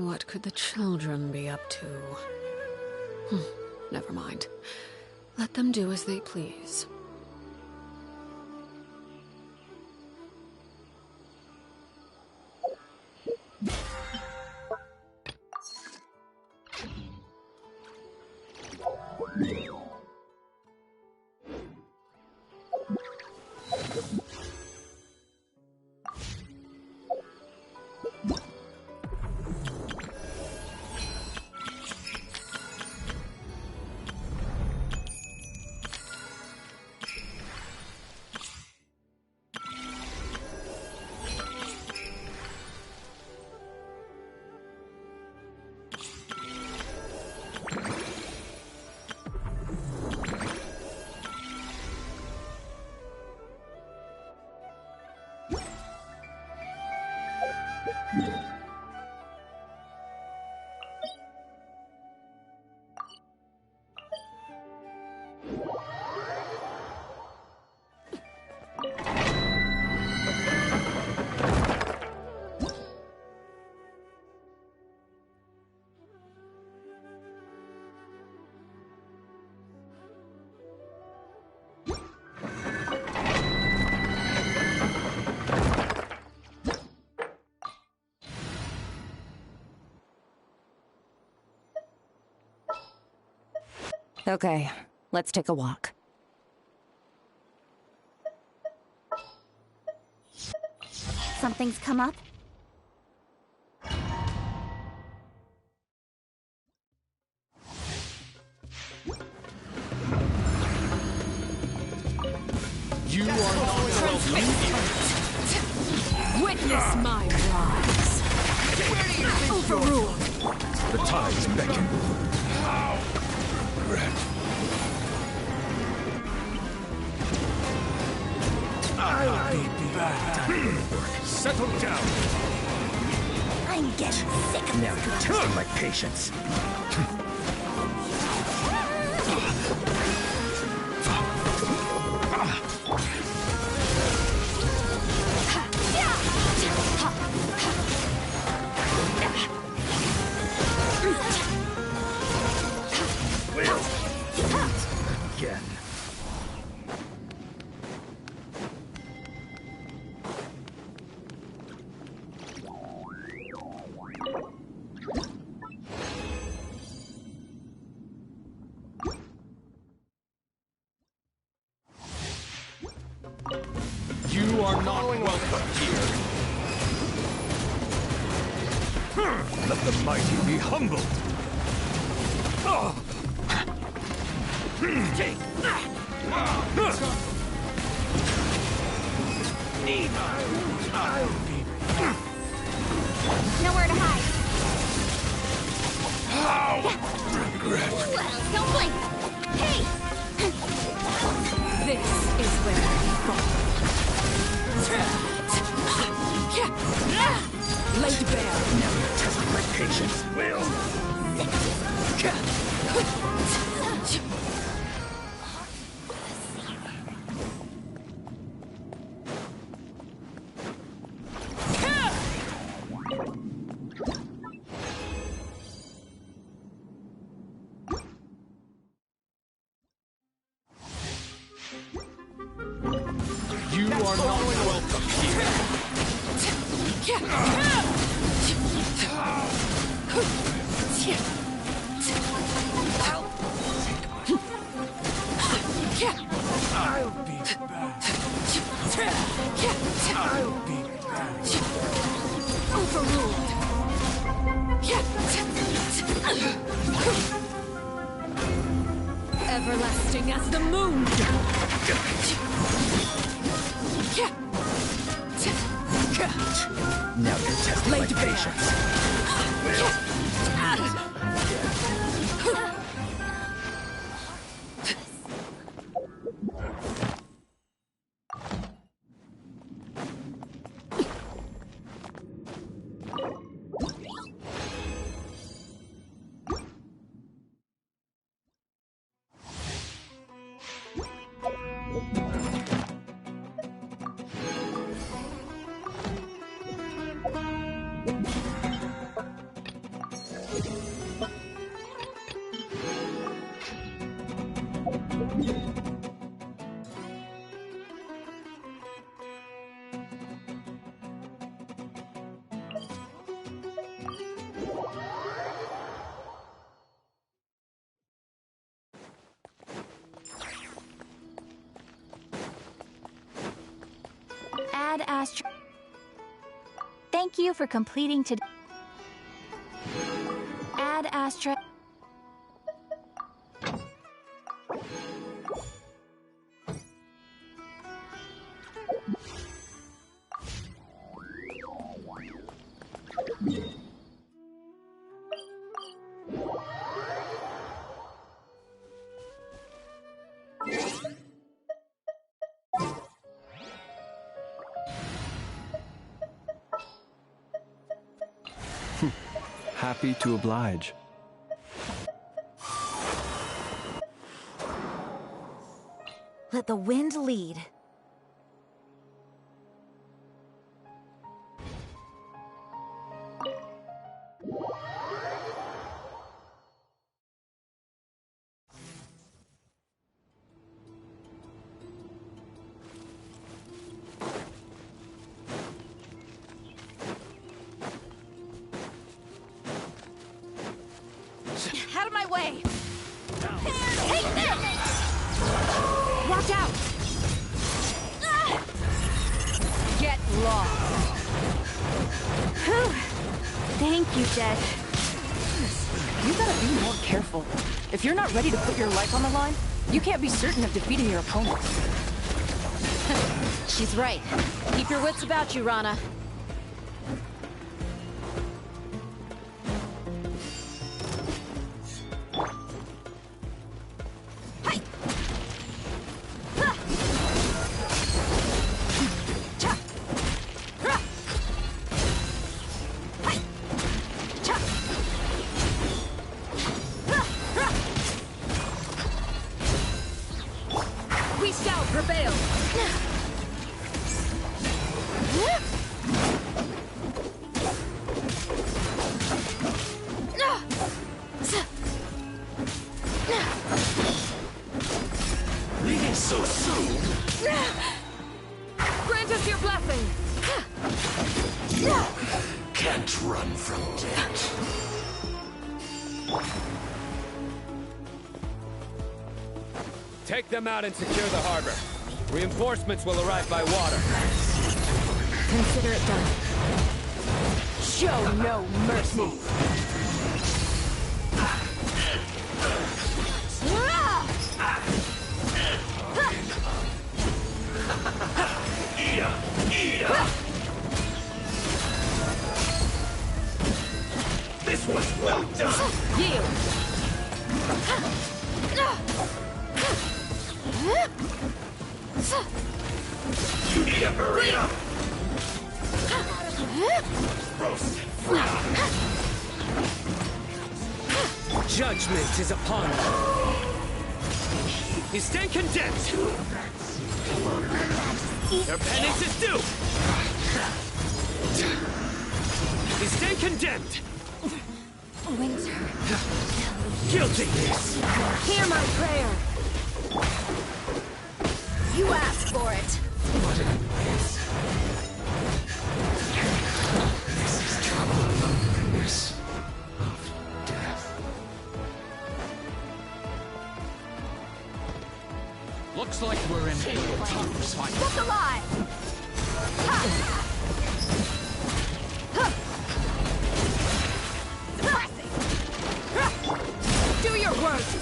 What could the children be up to? Never mind. Let them do as they please. Okay, let's take a walk. Something's come up? You are not welcome here. Witness my rise. Where do you think Overruled. the tides beckon? Regret. I'll be back. Settle down. I'm getting sick of Now you're testing my patience. Again. You are not welcome here. Let the mighty be humbled. nowhere to hide. Regret. Well, don't blink. Hey! This is where you fall. Laid bare. Now you're testing my patience. Will. You are not welcome here. I'll be back. I'll be back. Overruled. Everlasting as the moon. Now you're testing my patience. Add Astra. Thank you for completing today. Add Astra. Happy to oblige. Let the wind lead. Out of my way! Take this! Watch out! Get lost! Thank you, Jed. You gotta be more careful. If you're not ready to put your life on the line, you can't be certain of defeating your opponent. She's right. Keep your wits about you, Rana. We shall prevail! Leaving so soon? Grant us your blessing! Can't run from death. Take them out and secure the harbor. Reinforcements will arrive by water. Consider it done. Show no mercy! This was well done! Yield! You need to hurry up! Judgment is upon you. You stand condemned. Your penance is due. You stand condemned. Winter. Guilty. Hear my prayer! You asked for it! This is trouble. This of death. Looks like we're in a tough fight. Look alive! Do your worst!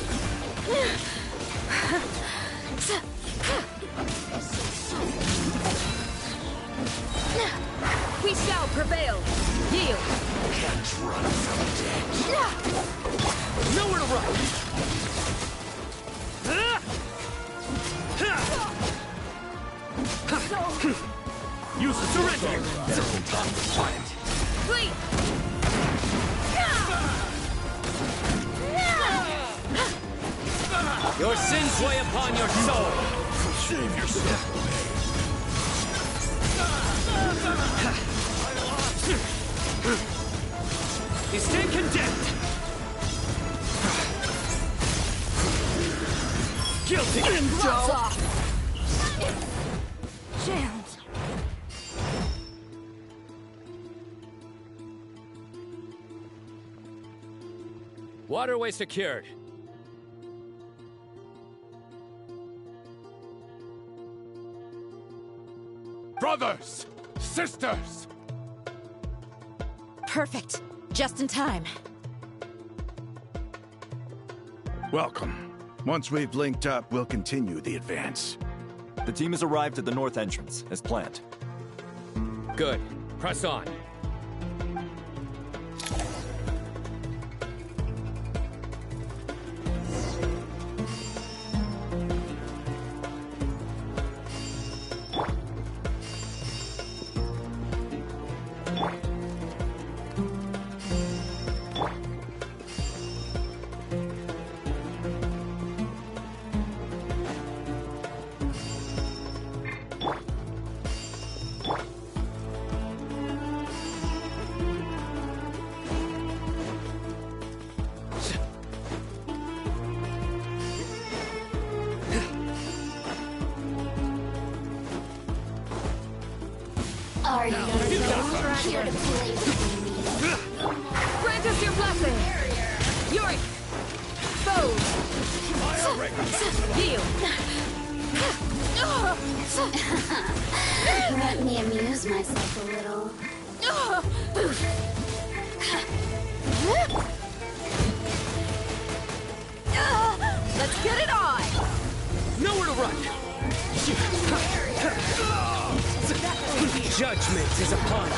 We shall prevail! Yield! Can't run from death. Nowhere to run. You surrender. Flee! Your sins weigh upon your soul. Save yourself. You stand condemned. Guilty. Jammed! Waterway secured. Brothers! Sisters! Perfect. Just in time. Welcome. Once we've linked up, we'll continue the advance. The team has arrived at the north entrance, as planned. Good. Press on. Are you here to play with me? Grant us your blessing! Yuri! Foes! Heal! Let me amuse myself a little. Let's get it on! Nowhere to run! Judgment is upon you.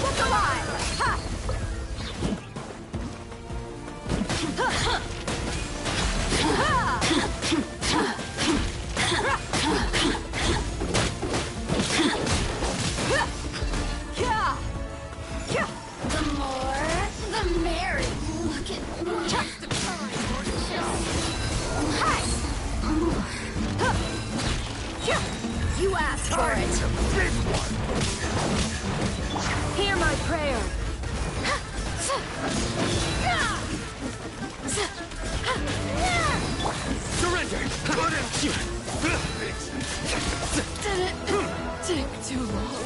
Look alive! The more, the merry. Look at me. You asked for it! Hear my prayer! Surrender! Didn't take too long.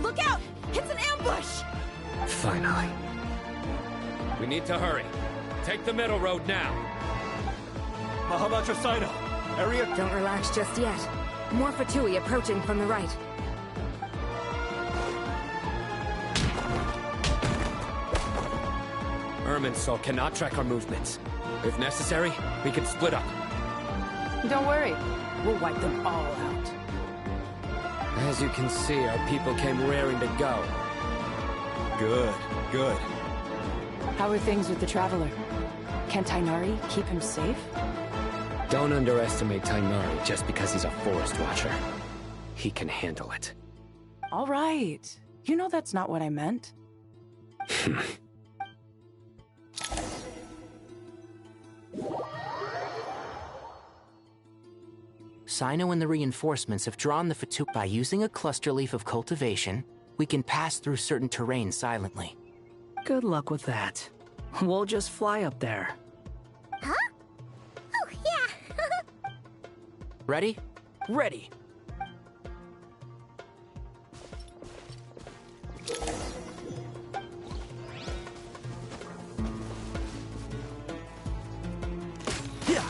Look out! It's an ambush! Finally. We need to hurry. Take the middle road now. Mahamatra Sino! Area... Don't relax just yet. More Fatui approaching from the right. Irminsul cannot track our movements. If necessary, we can split up. Don't worry. We'll wipe them all out. As you can see, our people came raring to go. Good, good. How are things with the Traveler? Can Tainari keep him safe? Don't underestimate Tainari just because he's a forest watcher. He can handle it. All right. You know that's not what I meant. Sino and the reinforcements have drawn the Fatui. By using a cluster leaf of cultivation, we can pass through certain terrain silently. Good luck with that. We'll just fly up there. Huh? Oh, yeah. Ready? Ready. Yeah.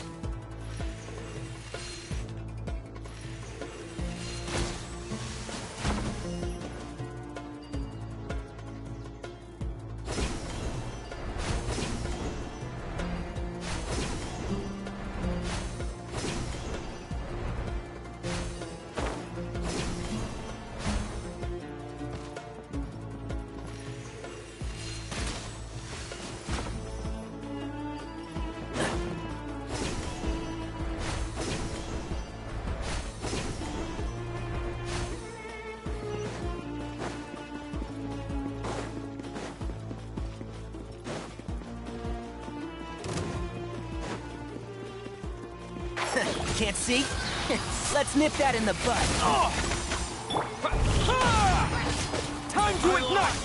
Can't see? Let's nip that in the bud. Time to ignite!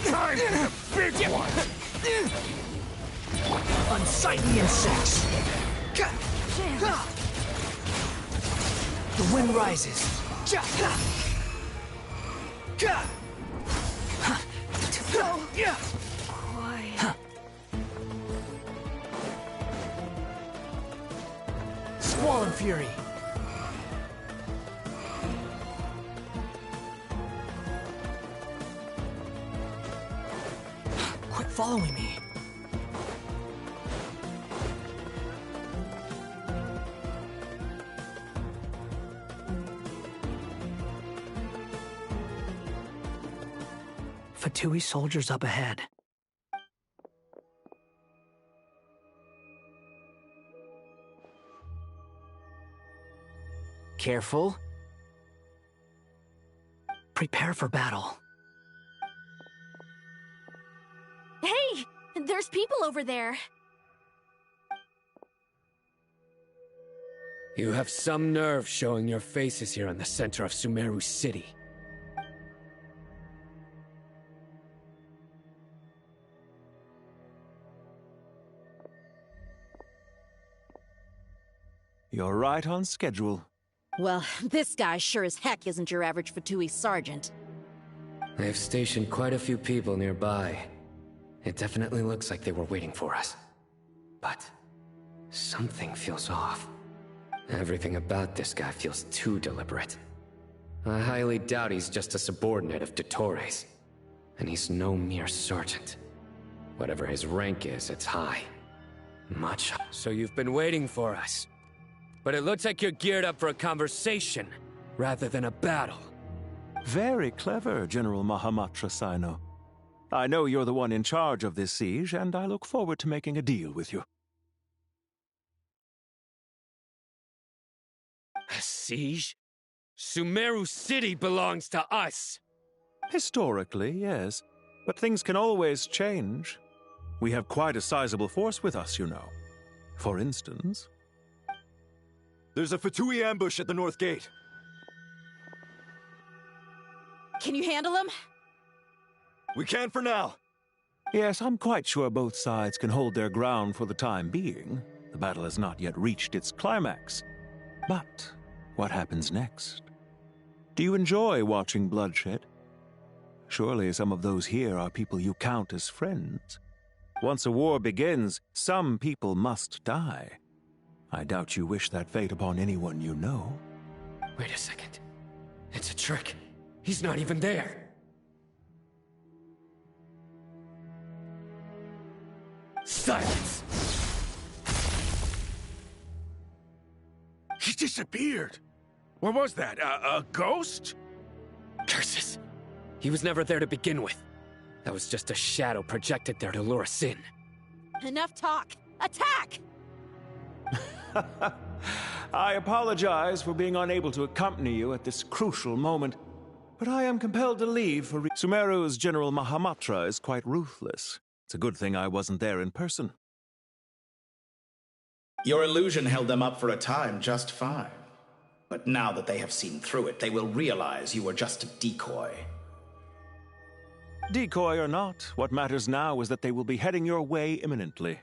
Time for the big one! Unsightly insects. The wind rises. Squall and fury. Quit following me. Fatui soldiers up ahead. Careful. Prepare for battle. Hey! There's people over there. You have some nerve showing your faces here in the center of Sumeru City. You're right on schedule. Well, this guy sure as heck isn't your average Fatui sergeant. They've stationed quite a few people nearby. It definitely looks like they were waiting for us. But something feels off. Everything about this guy feels too deliberate. I highly doubt he's just a subordinate of Dottores. And he's no mere sergeant. Whatever his rank is, it's high. Much high. So you've been waiting for us. But it looks like you're geared up for a conversation, rather than a battle. Very clever, General Mahamatra Sino. I know you're the one in charge of this siege, and I look forward to making a deal with you. A siege? Sumeru City belongs to us! Historically, yes. But things can always change. We have quite a sizable force with us, you know. For instance... There's a Fatui ambush at the north gate. Can you handle him? We can for now. Yes, I'm quite sure both sides can hold their ground for the time being. The battle has not yet reached its climax. But what happens next? Do you enjoy watching bloodshed? Surely some of those here are people you count as friends. Once a war begins, some people must die. I doubt you wish that fate upon anyone you know. Wait a second. It's a trick. He's not even there. Silence! He disappeared. What was that? A ghost? Curses. He was never there to begin with. That was just a shadow projected there to lure us in. Enough talk! Attack! I apologize for being unable to accompany you at this crucial moment, but I am compelled to leave for Sumeru's General Mahamatra is quite ruthless. It's a good thing I wasn't there in person. Your illusion held them up for a time just fine. But now that they have seen through it, they will realize you were just a decoy. Decoy or not, what matters now is that they will be heading your way imminently.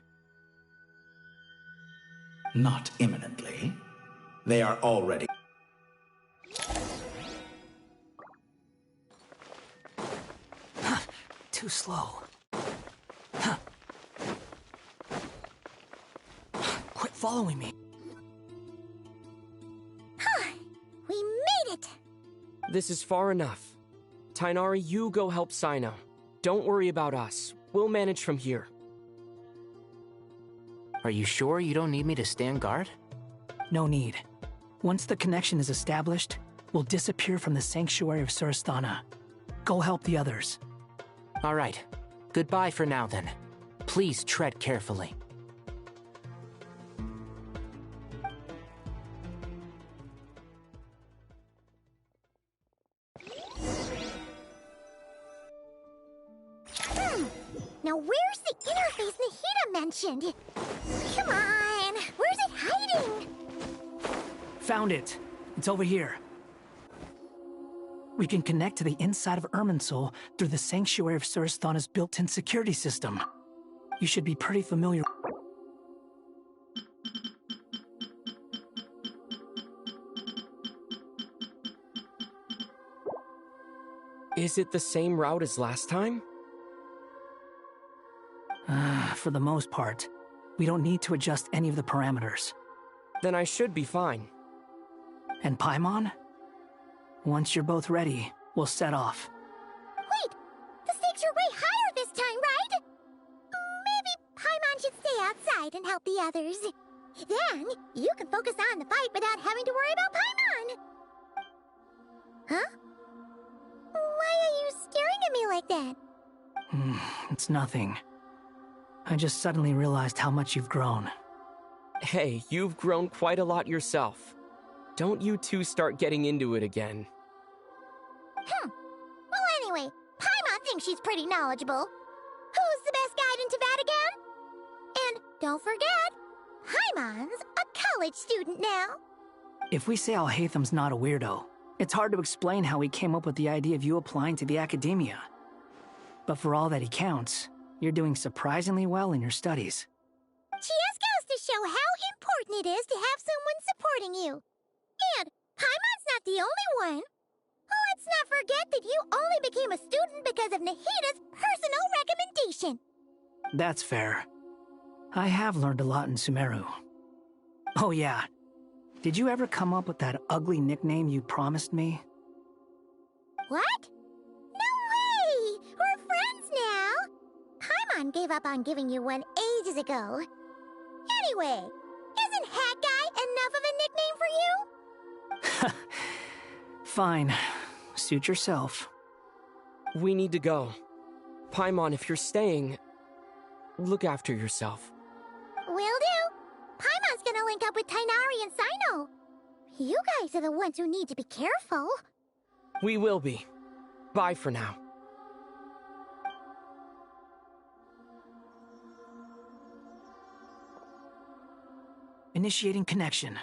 Not imminently. They are already... Too slow. Quit following me. We made it! This is far enough. Tainari, you go help Sino. Don't worry about us. We'll manage from here. Are you sure you don't need me to stand guard? No need. Once the connection is established, we'll disappear from the sanctuary of Surasthana. Go help the others. All right. Goodbye for now, then. Please tread carefully. Now where's the interface Nahida mentioned? Come on, where's it hiding? Found it. It's over here. We can connect to the inside of Irminsul through the Sanctuary of Surasthana's built-in security system. You should be pretty familiar. Is it the same route as last time? For the most part. We don't need to adjust any of the parameters. Then I should be fine. And Paimon? Once you're both ready, we'll set off. Wait! The stakes are way higher this time, right? Maybe Paimon should stay outside and help the others. Then, you can focus on the fight without having to worry about Paimon! Huh? Why are you staring at me like that? It's nothing. I just suddenly realized how much you've grown. Hey, you've grown quite a lot yourself. Don't you two start getting into it again. Well, anyway, Paimon thinks she's pretty knowledgeable. Who's the best guide in Tavatigan? And don't forget, Paimon's a college student now. If we say Alhatham's not a weirdo, it's hard to explain how he came up with the idea of you applying to the academia. But for all that he counts, you're doing surprisingly well in your studies. Just goes to show how important it is to have someone supporting you. And Paimon's not the only one. Let's not forget that you only became a student because of Nahida's personal recommendation. That's fair. I have learned a lot in Sumeru. Oh yeah. Did you ever come up with that ugly nickname you promised me? What? No way! We're friends now! Paimon gave up on giving you one ages ago. Anyway, isn't Hat Guy enough of a nickname for you? Fine. Suit yourself. We need to go. Paimon, if you're staying, look after yourself. Will do. Paimon's gonna link up with Tighnari and Cyno. You guys are the ones who need to be careful. We will be. Bye for now. Initiating connection.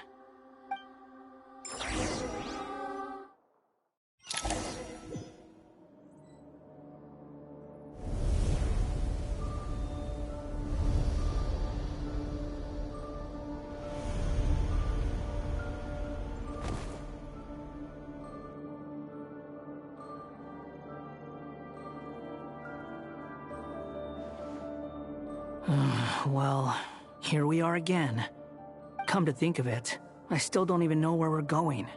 Well, here we are again. Come to think of it, I still don't even know where we're going.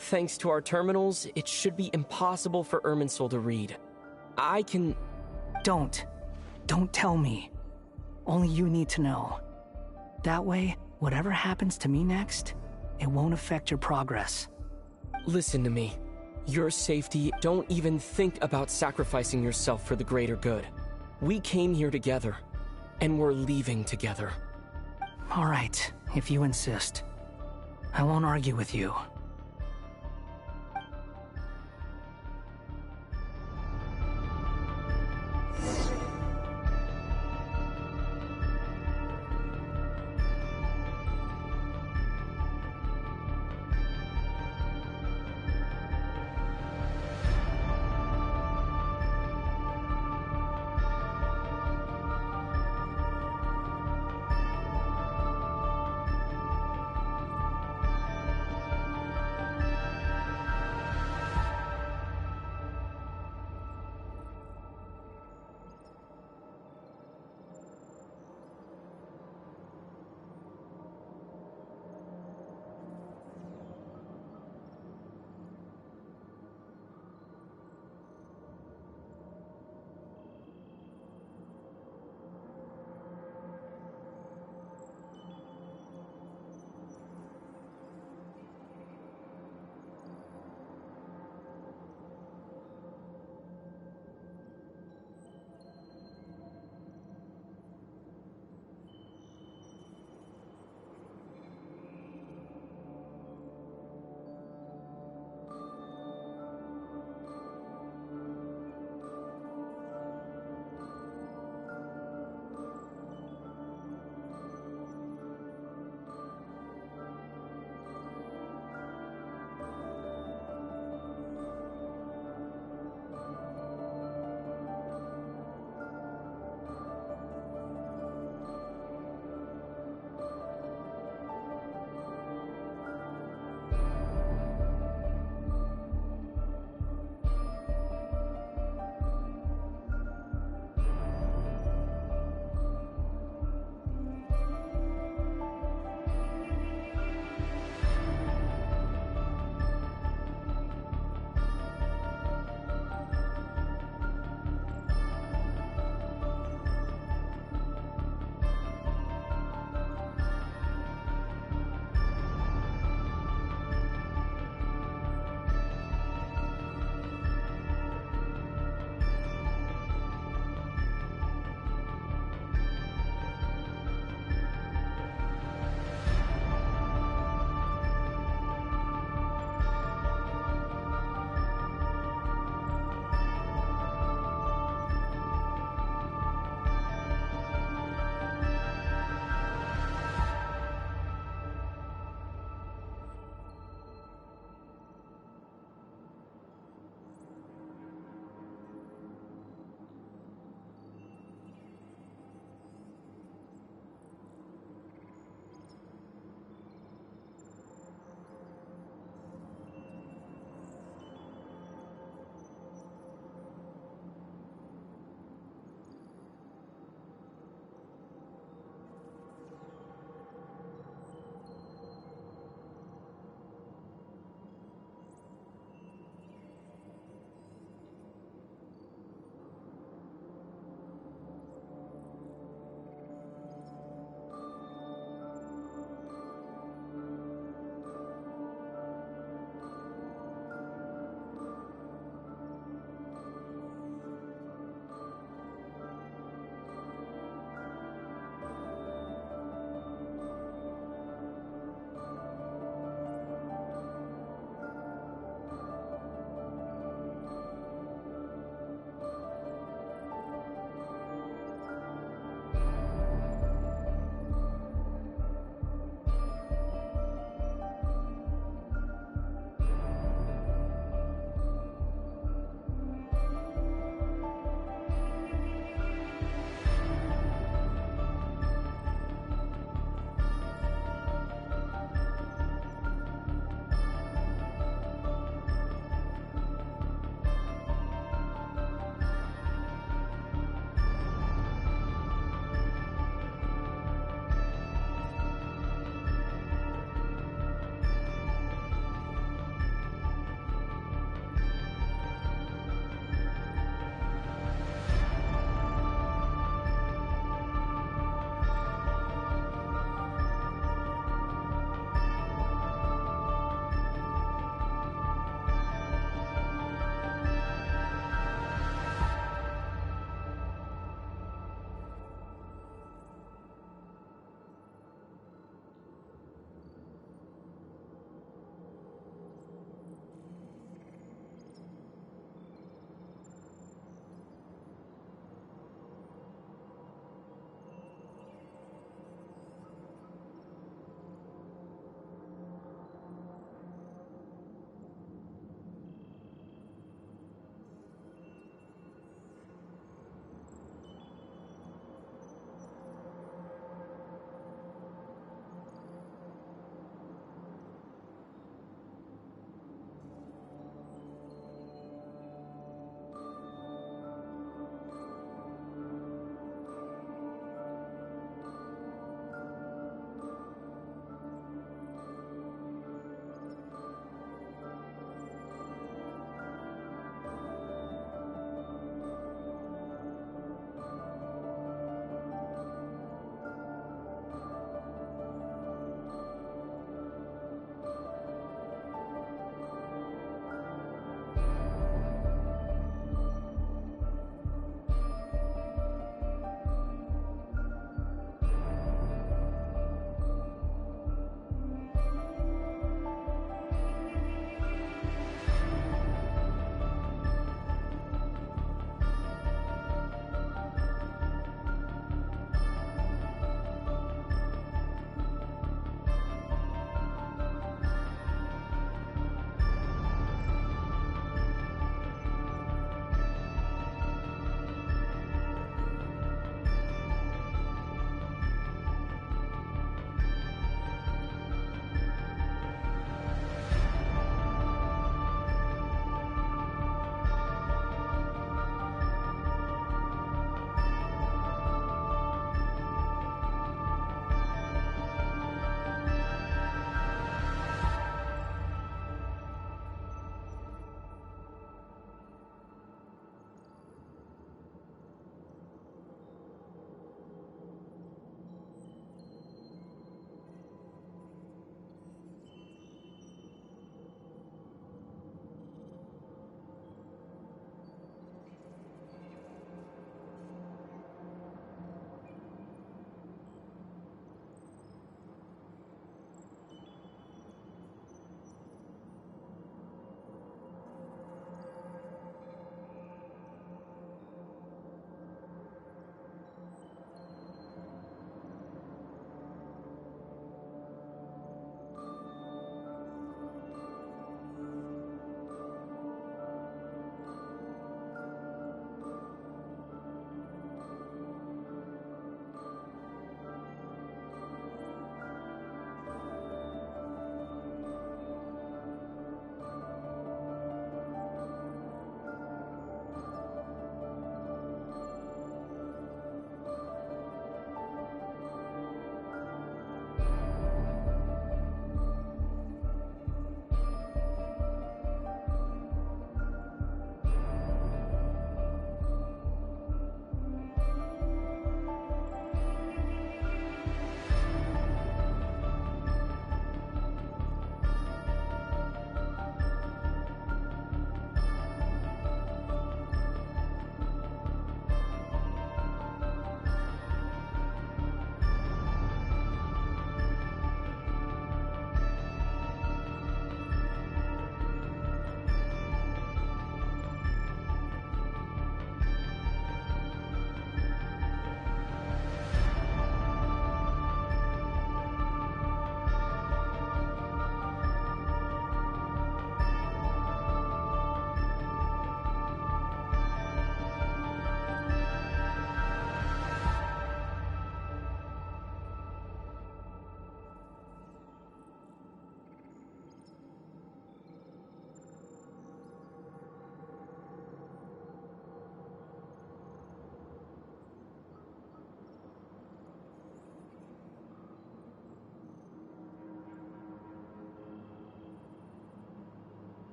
Thanks to our terminals, it should be impossible for Irminsul to read. I can... Don't tell me. Only you need to know. That way, whatever happens to me next, it won't affect your progress. Listen to me. Your safety, don't even think about sacrificing yourself for the greater good. We came here together, and we're leaving together. All right, if you insist. I won't argue with you.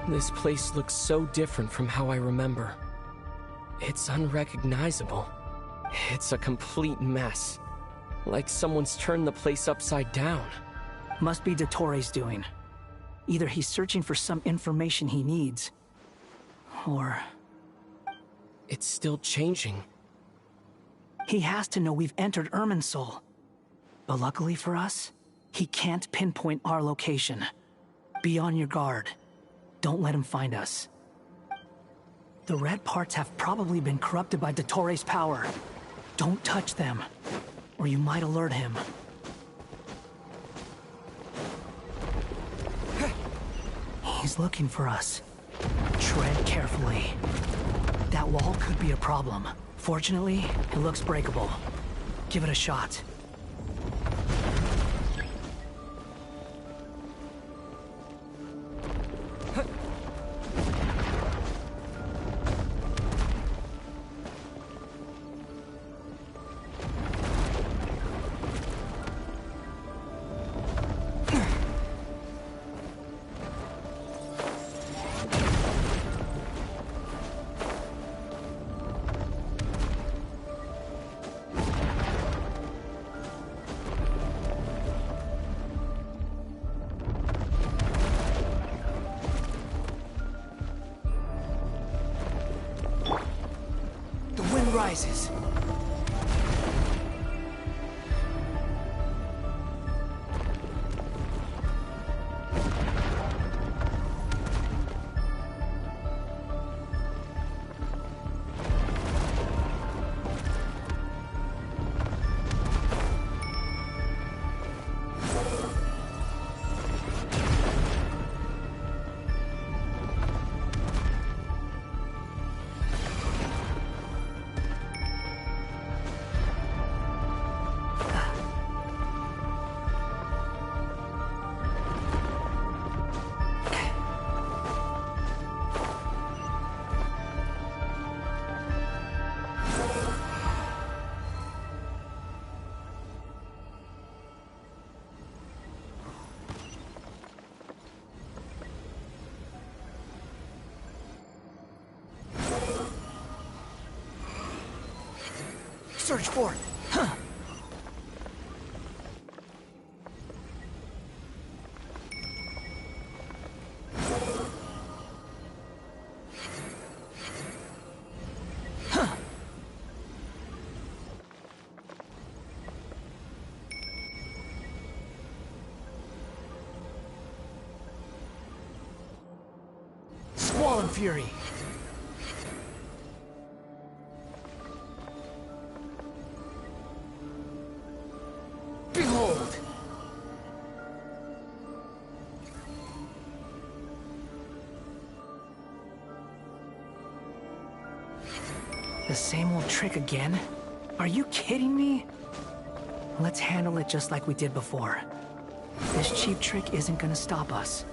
This place looks so different from how I remember. It's unrecognizable. It's a complete mess. Like someone's turned the place upside down. Must be Dottoro's doing. Either he's searching for some information he needs, or... It's still changing. He has to know we've entered Irminsul. But luckily for us, he can't pinpoint our location. Be on your guard. Don't let him find us. The red parts have probably been corrupted by Dottoro's power. Don't touch them, or you might alert him. He's looking for us. Tread carefully. That wall could be a problem. Fortunately, it looks breakable. Give it a shot. Rises. Search for it. Huh. Huh. Squall Fury. Behold! The same old trick again? Are you kidding me? Let's handle it just like we did before. This cheap trick isn't gonna stop us.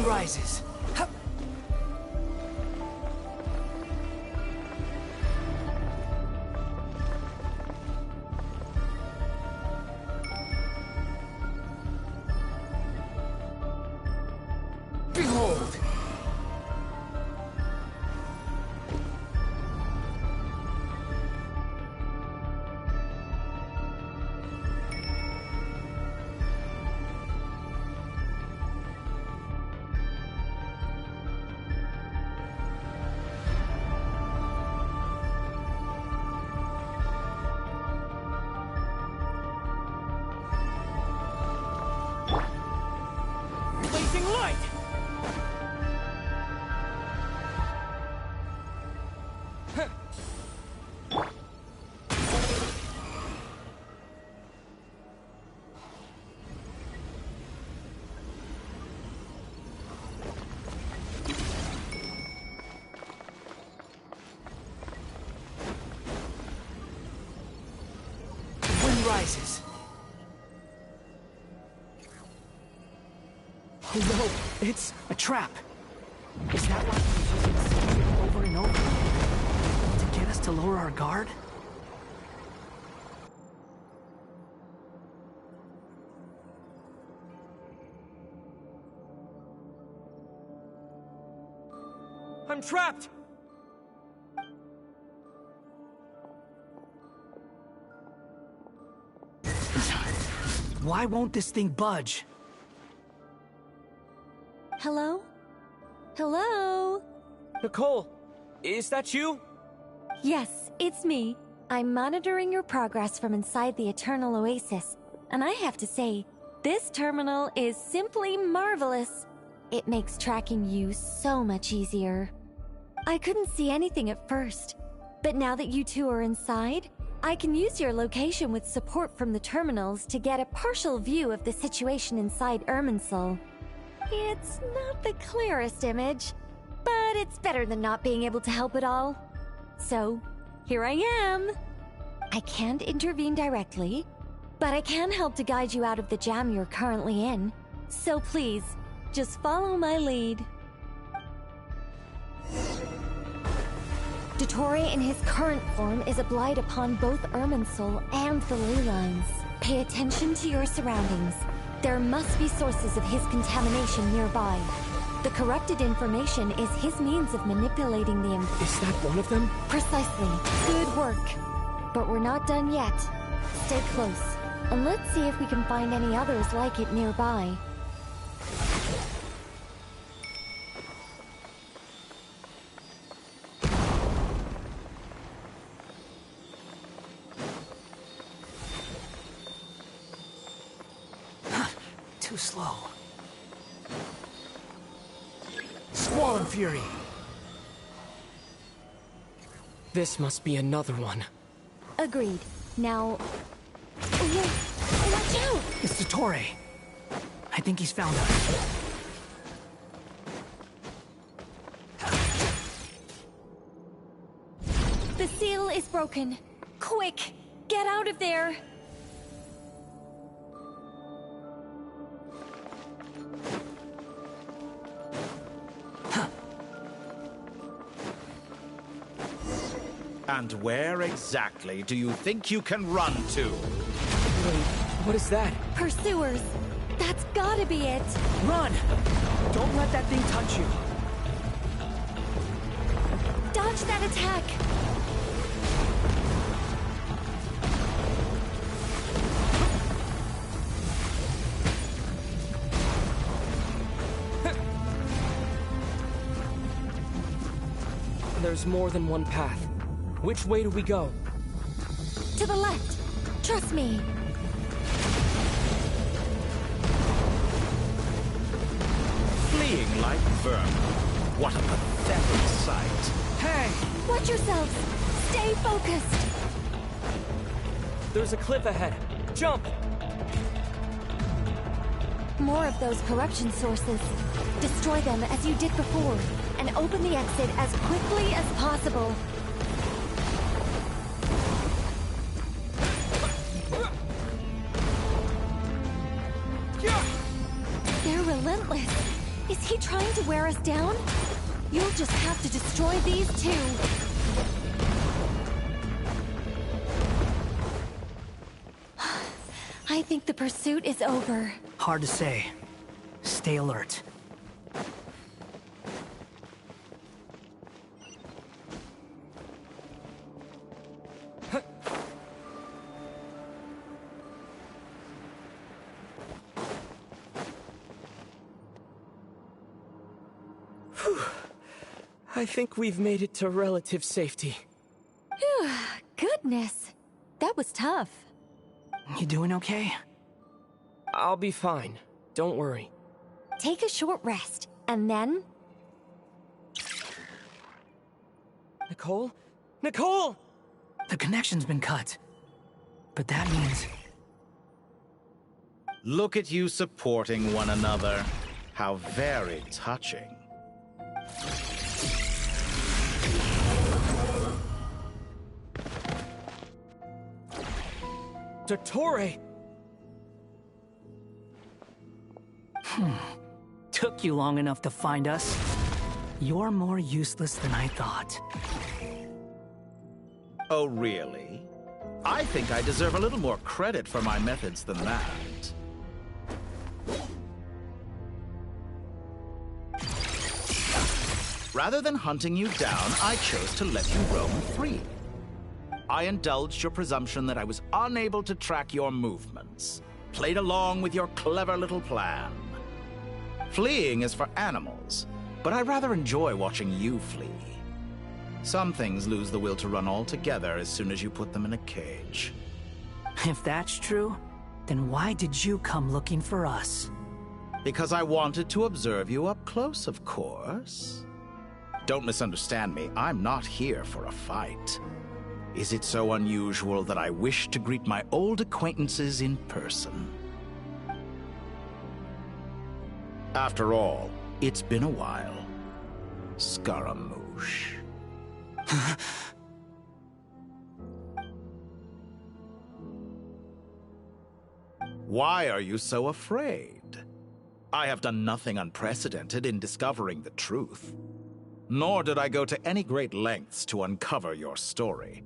Rises. Hup. Behold. Light! Wind rises. Oh no, it's a trap. Is that why he's using secret and over again to get us to lower our guard? I'm trapped! Why won't this thing budge? Hello? Hello? Nicole, is that you? Yes, it's me. I'm monitoring your progress from inside the Eternal Oasis, and I have to say, this terminal is simply marvelous. It makes tracking you so much easier. I couldn't see anything at first, but now that you two are inside, I can use your location with support from the terminals to get a partial view of the situation inside Irminsul. It's not the clearest image, but it's better than not being able to help at all. So, here I am. I can't intervene directly, but I can help to guide you out of the jam you're currently in. So please, just follow my lead. Dottore in his current form is a blight upon both Irminsul and the ley lines. Pay attention to your surroundings. There must be sources of his contamination nearby. The corrupted information is his means of manipulating the Is that one of them? Precisely. Good work. But we're not done yet. Stay close, and let's see if we can find any others like it nearby. Too slow. Squall and Fury. This must be another one. Agreed. Now... Oh, watch out! It's Dottore. I think he's found us. The seal is broken. Quick! Get out of there! And where exactly do you think you can run to? Wait, what is that? Pursuers! That's gotta be it! Run! Don't let that thing touch you. Dodge that attack! There's more than one path. Which way do we go? To the left! Trust me! Fleeing like vermin. What a pathetic sight. Hey! Watch yourselves! Stay focused! There's a cliff ahead. Jump! More of those corruption sources. Destroy them as you did before, and open the exit as quickly as possible. They're relentless. Is he trying to wear us down? You'll just have to destroy these too. I think the pursuit is over. Hard to say. Stay alert. I think we've made it to relative safety. Phew, goodness. That was tough. You doing okay? I'll be fine. Don't worry. Take a short rest, and then... Nicole? Nicole! The connection's been cut. But that means... Look at you supporting one another. How very touching. Dottore! Took you long enough to find us. You're more useless than I thought. Oh, really? I think I deserve a little more credit for my methods than that. Rather than hunting you down, I chose to let you roam free. I indulged your presumption that I was unable to track your movements, played along with your clever little plan. Fleeing is for animals, but I rather enjoy watching you flee. Some things lose the will to run altogether as soon as you put them in a cage. If that's true, then why did you come looking for us? Because I wanted to observe you up close, of course. Don't misunderstand me, I'm not here for a fight. Is it so unusual that I wish to greet my old acquaintances in person? After all, it's been a while. Scaramouche. Why are you so afraid? I have done nothing unprecedented in discovering the truth. Nor did I go to any great lengths to uncover your story.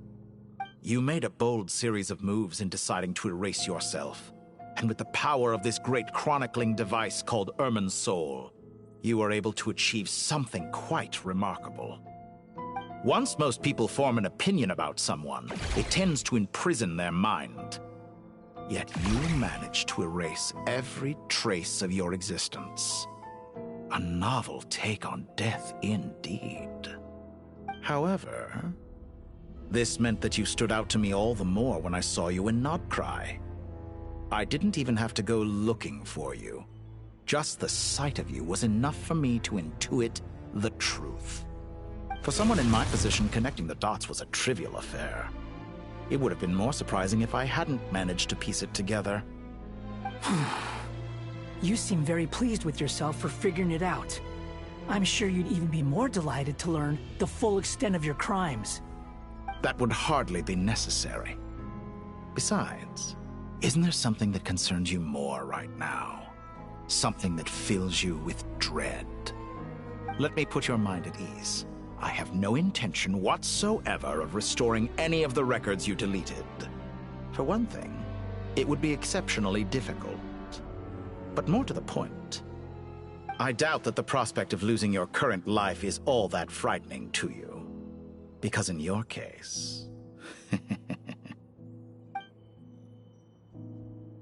You made a bold series of moves in deciding to erase yourself. And with the power of this great chronicling device called Ermin's Soul, you were able to achieve something quite remarkable. Once most people form an opinion about someone, it tends to imprison their mind. Yet you managed to erase every trace of your existence. A novel take on death indeed. However, this meant that you stood out to me all the more when I saw you in Nodcry. I didn't even have to go looking for you. Just the sight of you was enough for me to intuit the truth. For someone in my position, connecting the dots was a trivial affair. It would have been more surprising if I hadn't managed to piece it together. You seem very pleased with yourself for figuring it out. I'm sure you'd even be more delighted to learn the full extent of your crimes. That would hardly be necessary. Besides, isn't there something that concerns you more right now? Something that fills you with dread? Let me put your mind at ease. I have no intention whatsoever of restoring any of the records you deleted. For one thing, it would be exceptionally difficult. But more to the point, I doubt that the prospect of losing your current life is all that frightening to you. Because in your case,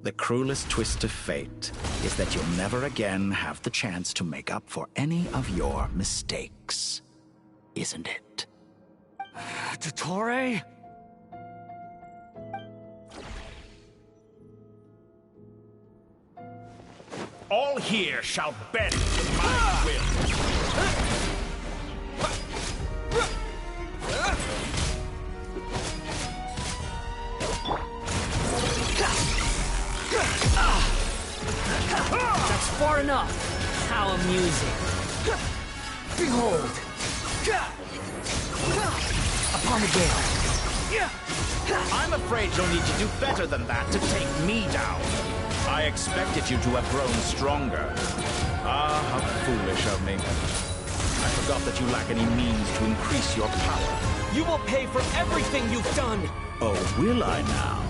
the cruelest twist of fate is that you'll never again have the chance to make up for any of your mistakes. Isn't it? Dottore? All here shall bend to my will. That's far enough. How amusing. Behold. Upon the gale. I'm afraid you'll need to do better than that to take me down. I expected you to have grown stronger. Ah, how foolish of me. I forgot that you lack any means to increase your power. You will pay for everything you've done! Oh, will I now?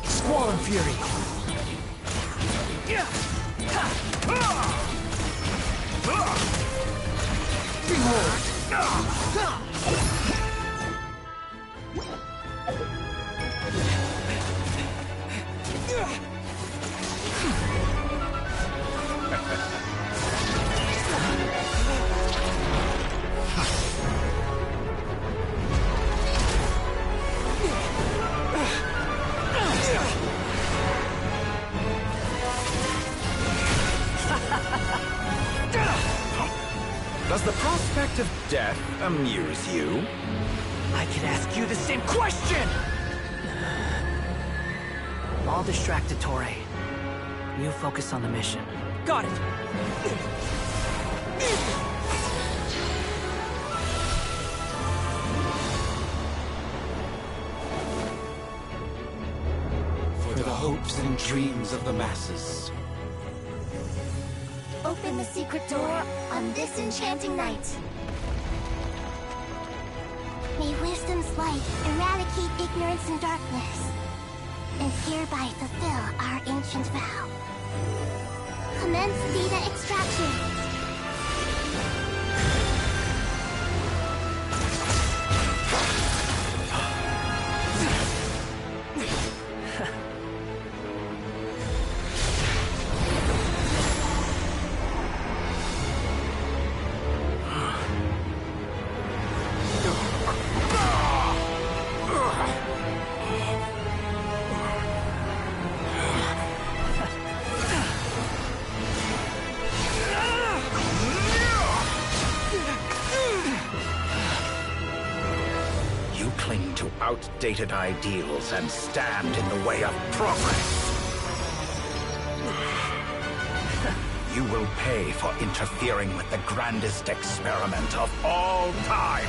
Squall and Fury. Does the prospect of death amuse you? I could ask you the same question! I'll distract Dottore. You focus on the mission. Got it! lives in dreams of the masses. Open the secret door on this enchanting night. May wisdom's light eradicate ignorance and darkness, and hereby fulfill our ancient vow. Commence data extraction. Outdated ideals and stand in the way of progress. You will pay for interfering with the grandest experiment of all time.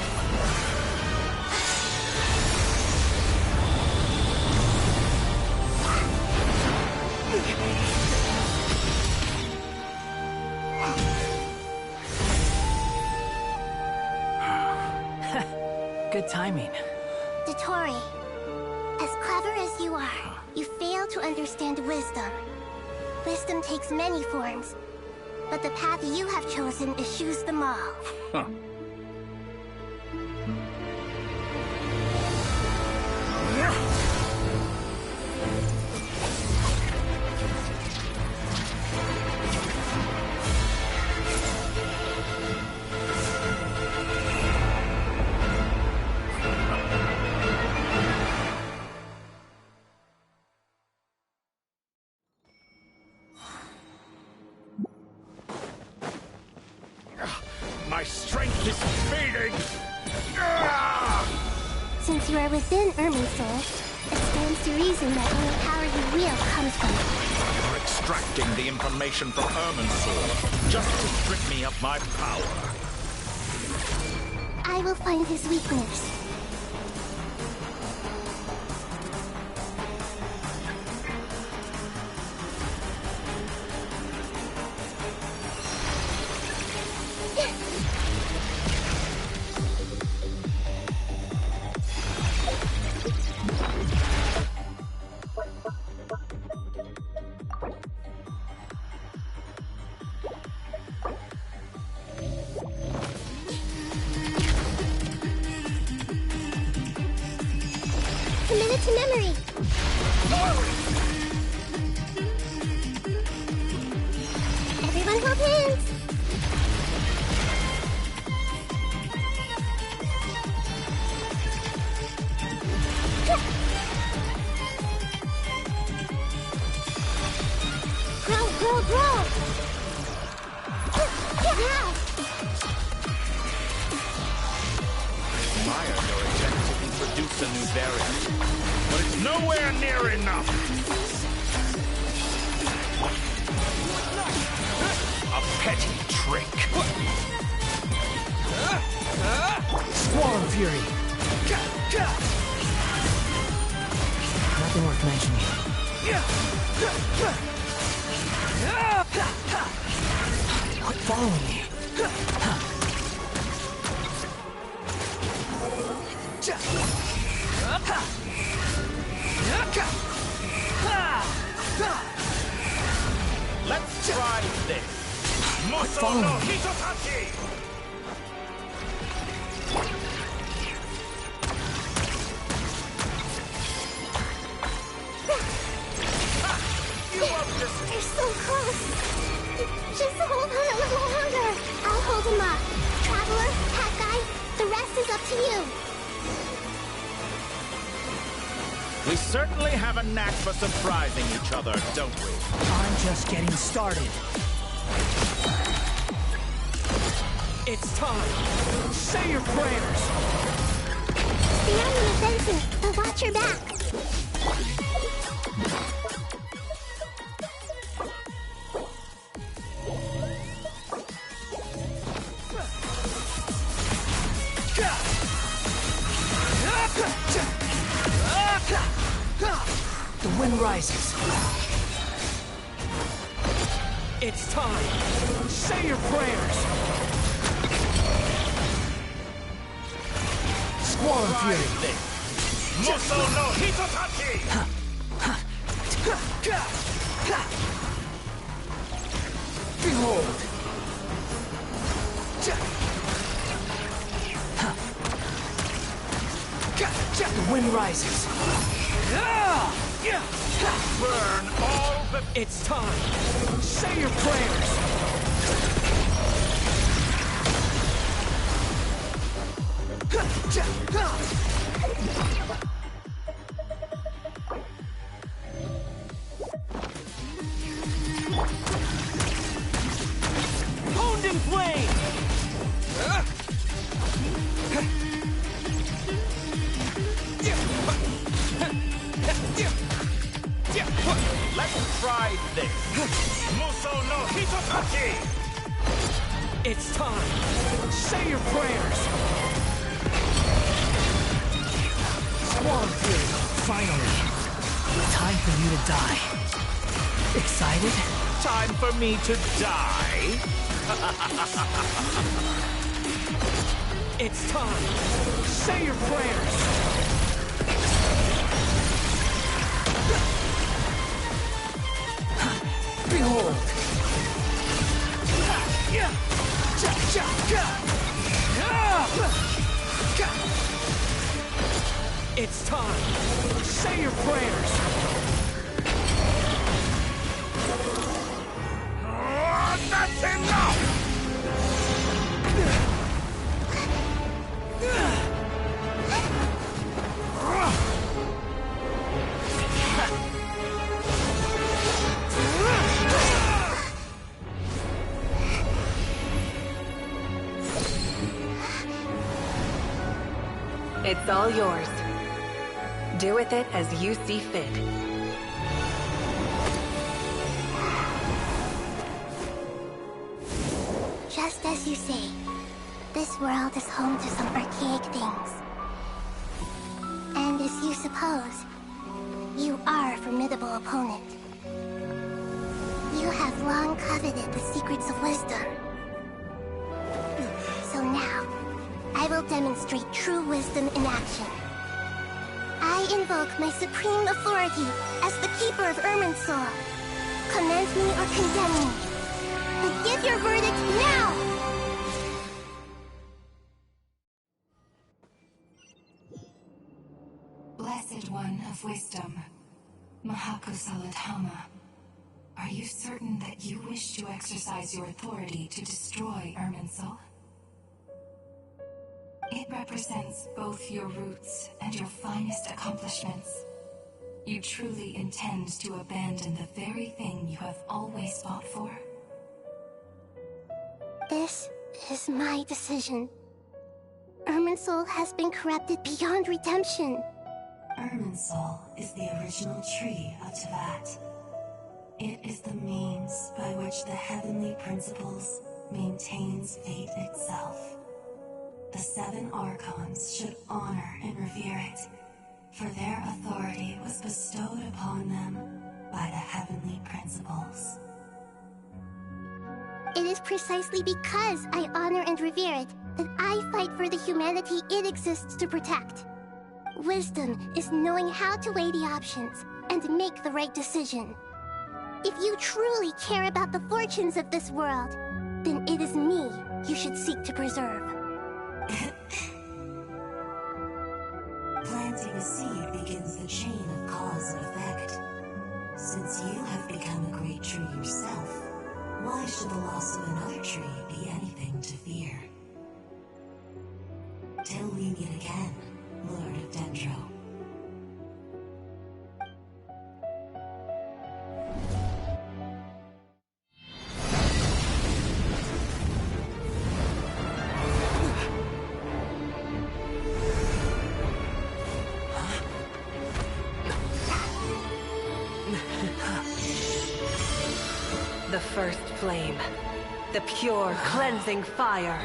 Good timing. Dottore, as clever as you are, you fail to understand wisdom. Wisdom takes many forms, but the path you have chosen eschews them all. Huh. My strength is fading! Since you are within Irminsul, it stands to reason that any power you wield comes from it. You're extracting the information from Irminsul just to strip me of my power. I will find his weakness. Commit it to memory. Everyone hold hands. Grow. Admire your attempt to introduce a new variant, but it's nowhere near enough. A petty trick. Squall Fury. Nothing worth mentioning. Quit following me. Let's try this. Follow Moso no me. Hitotachi! They're so close. Just hold on a little longer. I'll hold him up. Traveler, Hat Guy, the rest is up to you. We certainly have a knack for surprising each other, don't we? I'm just getting started. It's time. Say your prayers. Stay on the offensive, but watch your back. The wind wind rises. It's time. Say your prayers. Squall Fury. Muso no Hitotachi! Behold. The wind rises. Burn all the... It's time. Say your prayers. Honed in flame! Let's try this. Muso no Hitotachi! It's time. Say your prayers. Squall Fury. Finally. Time for you to die. Excited? Time for me to die? It's time. Say your prayers. Behold. It's time. Say your prayers. That's enough! It's all yours. Do with it as you see fit. Just as you say, this world is home to some archaic things. And as you suppose, you are a formidable opponent. You have long coveted the secrets of wisdom. So now, I will demonstrate true wisdom in action. I invoke my supreme authority as the keeper of Irminsul. Commend me or condemn me. But give your verdict now! Blessed One of Wisdom, Mahakusaladhama, are you certain that you wish to exercise your authority to destroy Irminsul? It represents both your roots and your finest accomplishments. You truly intend to abandon the very thing you have always fought for? This is my decision. Irminsul has been corrupted beyond redemption. Irminsul is the original tree of Tevat. It is the means by which the heavenly principles maintains fate itself. The 7 Archons should honor and revere it, for their authority was bestowed upon them by the heavenly principles. It is precisely because I honor and revere it that I fight for the humanity it exists to protect. Wisdom is knowing how to weigh the options and make the right decision. If you truly care about the fortunes of this world, then it is me you should seek to preserve. Planting a seed begins the chain of cause and effect. Since you have become a great tree yourself, why should the loss of another tree be anything to fear? Till we meet again, Lord of Dendro. The first flame. The pure, cleansing fire.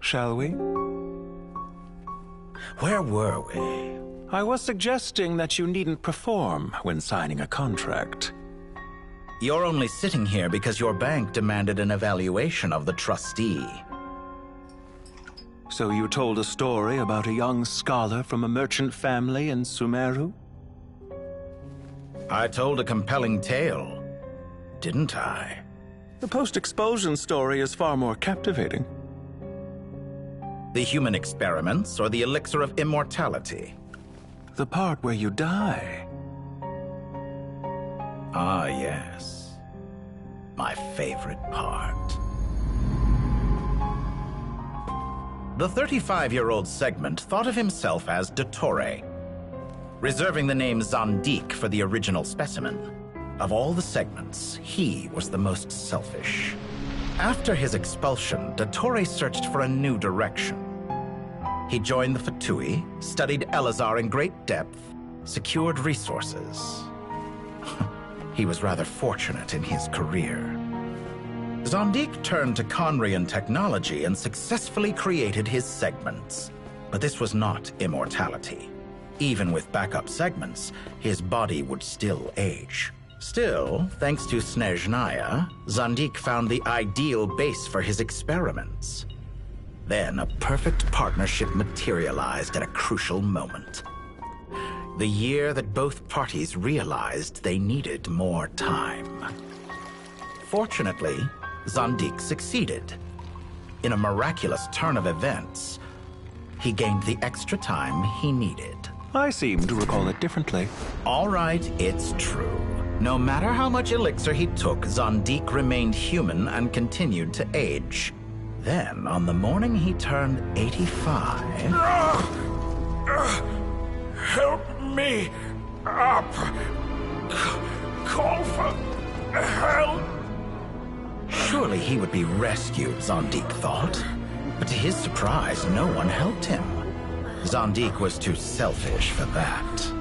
shall we? Where were we? I was suggesting that you needn't perform when signing a contract. You're only sitting here because your bank demanded an evaluation of the trustee. So you told a story about a young scholar from a merchant family in Sumeru? I told a compelling tale, didn't I? The post-expulsion story is far more captivating. The human experiments or the elixir of immortality? The part where you die. Ah, yes. My favorite part. The 35-year-old Segment thought of himself as Dottore, reserving the name Zondique for the original specimen. Of all the Segments, he was the most selfish. After his expulsion, Dottore searched for a new direction. He joined the Fatui, studied Elazar in great depth, secured resources. He was rather fortunate in his career. Zondique turned to Conrian technology and successfully created his segments. But this was not immortality. Even with backup segments, his body would still age. Still, thanks to Snezhnaya, Zondique found the ideal base for his experiments. Then a perfect partnership materialized at a crucial moment. The year that both parties realized they needed more time. Fortunately, Zondique succeeded. In a miraculous turn of events, he gained the extra time he needed. I seem to recall it differently. All right, it's true. No matter how much elixir he took, Zondique remained human and continued to age. Then, on the morning he turned 85... Help me up! Call for help! Surely he would be rescued, Zondique thought. But to his surprise, no one helped him. Zondique was too selfish for that.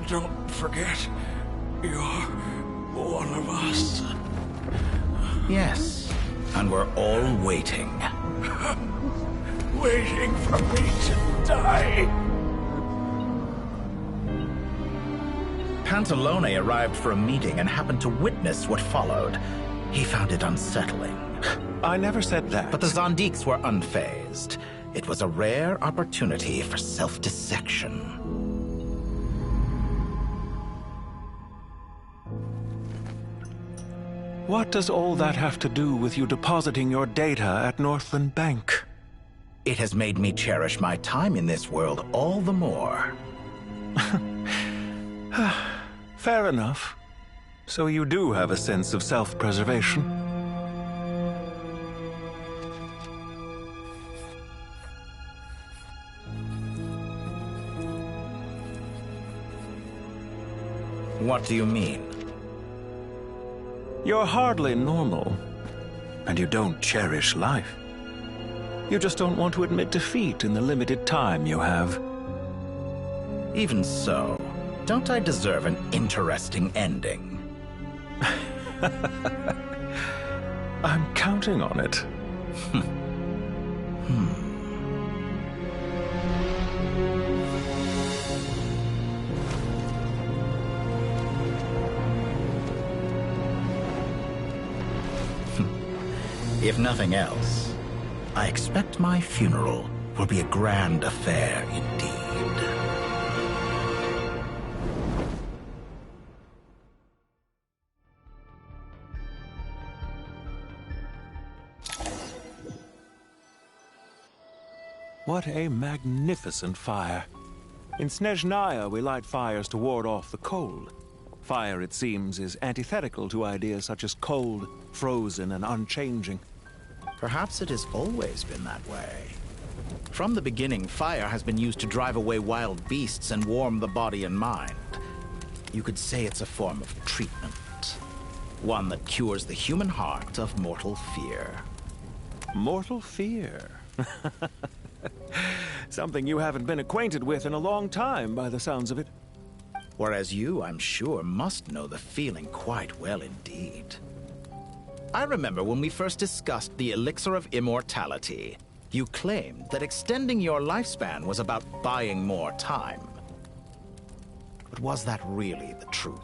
Don't forget, you're one of us. Yes, and we're all waiting. Waiting for me to die. Pantalone arrived for a meeting and happened to witness what followed. He found it unsettling. I never said that. But the Zondiques were unfazed. It was a rare opportunity for self-dissection. What does all that have to do with you depositing your data at Northland Bank? It has made me cherish my time in this world all the more. Fair enough. So you do have a sense of self-preservation. What do you mean? You're hardly normal, and you don't cherish life. You just don't want to admit defeat in the limited time you have. Even so, don't I deserve an interesting ending? I'm counting on it. If nothing else, I expect my funeral will be a grand affair indeed. What a magnificent fire. In Snezhnaya, we light fires to ward off the cold. Fire, it seems, is antithetical to ideas such as cold, frozen, and unchanging. Perhaps it has always been that way. From the beginning, fire has been used to drive away wild beasts and warm the body and mind. You could say it's a form of treatment. One that cures the human heart of mortal fear. Mortal fear? Something you haven't been acquainted with in a long time, by the sounds of it. Whereas you, I'm sure, must know the feeling quite well indeed. I remember when we first discussed the elixir of immortality. You claimed that extending your lifespan was about buying more time. But was that really the truth?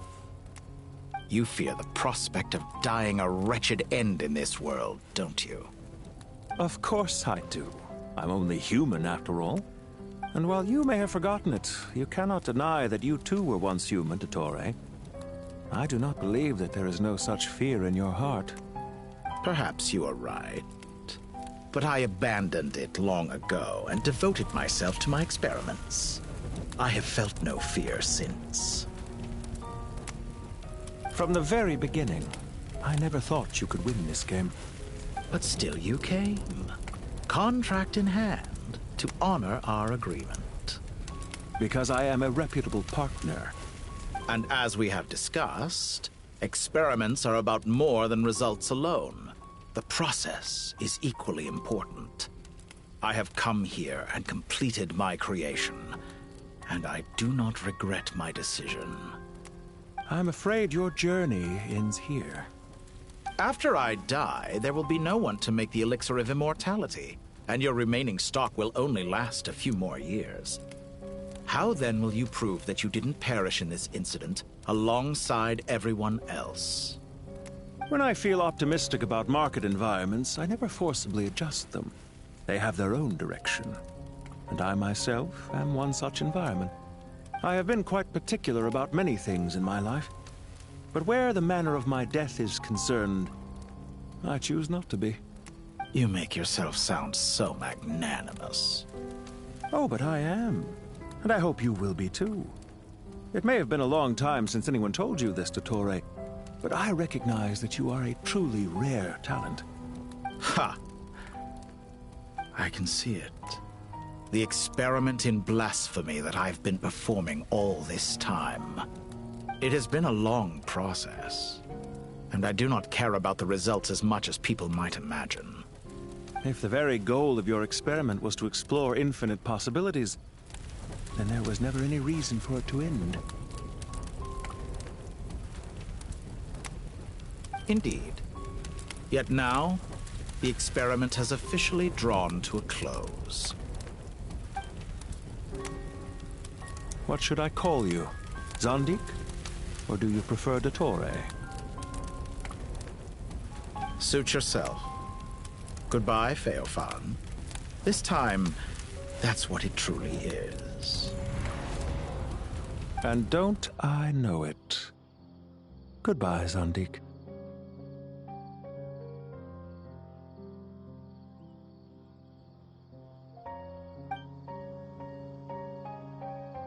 You fear the prospect of dying a wretched end in this world, don't you? Of course I do. I'm only human, after all. And while you may have forgotten it, you cannot deny that you too were once human, Dottore. I do not believe that there is no such fear in your heart. Perhaps you are right. But I abandoned it long ago and devoted myself to my experiments. I have felt no fear since. From the very beginning, I never thought you could win this game. But still you came, contract in hand, to honor our agreement. Because I am a reputable partner. And as we have discussed, experiments are about more than results alone. The process is equally important. I have come here and completed my creation, and I do not regret my decision. I'm afraid your journey ends here. After I die, there will be no one to make the elixir of immortality, and your remaining stock will only last a few more years. How then will you prove that you didn't perish in this incident alongside everyone else? When I feel optimistic about market environments, I never forcibly adjust them. They have their own direction. And I myself am one such environment. I have been quite particular about many things in my life. But where the manner of my death is concerned, I choose not to be. You make yourself sound so magnanimous. Oh, but I am. And I hope you will be too. It may have been a long time since anyone told you this, Dottore, but I recognize that you are a truly rare talent. Ha! I can see it. The experiment in blasphemy that I've been performing all this time. It has been a long process, and I do not care about the results as much as people might imagine. If the very goal of your experiment was to explore infinite possibilities, then there was never any reason for it to end. Indeed. Yet now, the experiment has officially drawn to a close. What should I call you? Zandik? Or do you prefer Dottore? Suit yourself. Goodbye, Feofan. This time, that's what it truly is. And don't I know it? Goodbye, Zandik.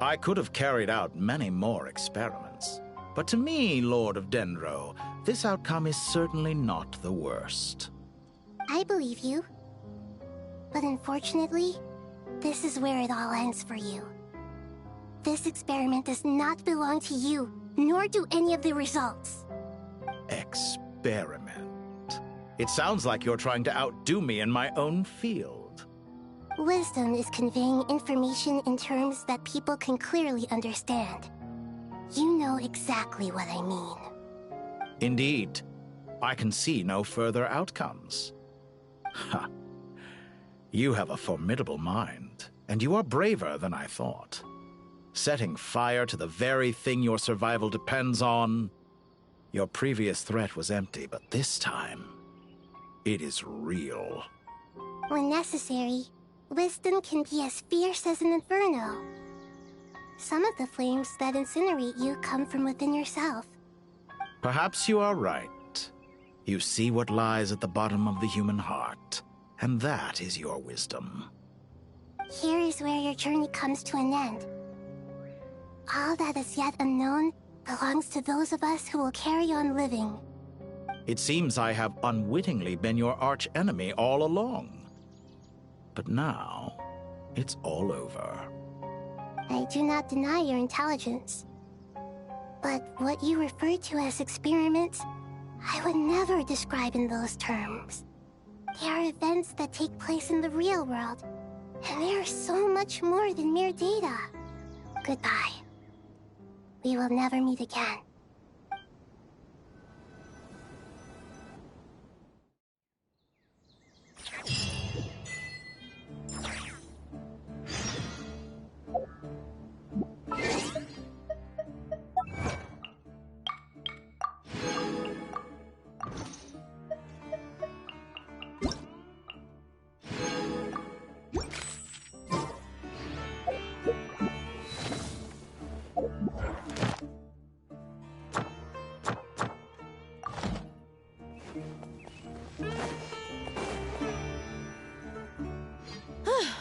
I could have carried out many more experiments, but to me, Lord of Dendro, this outcome is certainly not the worst. I believe you. But unfortunately, this is where it all ends for you. This experiment does not belong to you, nor do any of the results. Experiment? It sounds like you're trying to outdo me in my own field. Wisdom is conveying information in terms that people can clearly understand. You know exactly what I mean. Indeed. I can see no further outcomes. Ha. You have a formidable mind, and you are braver than I thought. Setting fire to the very thing your survival depends on. Your previous threat was empty, but this time, it is real. When necessary, wisdom can be as fierce as an inferno. Some of the flames that incinerate you come from within yourself. Perhaps you are right. You see what lies at the bottom of the human heart, and that is your wisdom. Here is where your journey comes to an end. All that is yet unknown belongs to those of us who will carry on living. It seems I have unwittingly been your arch-enemy all along. But now, it's all over. I do not deny your intelligence. But what you refer to as experiments, I would never describe in those terms. They are events that take place in the real world, and they are so much more than mere data. Goodbye. We will never meet again.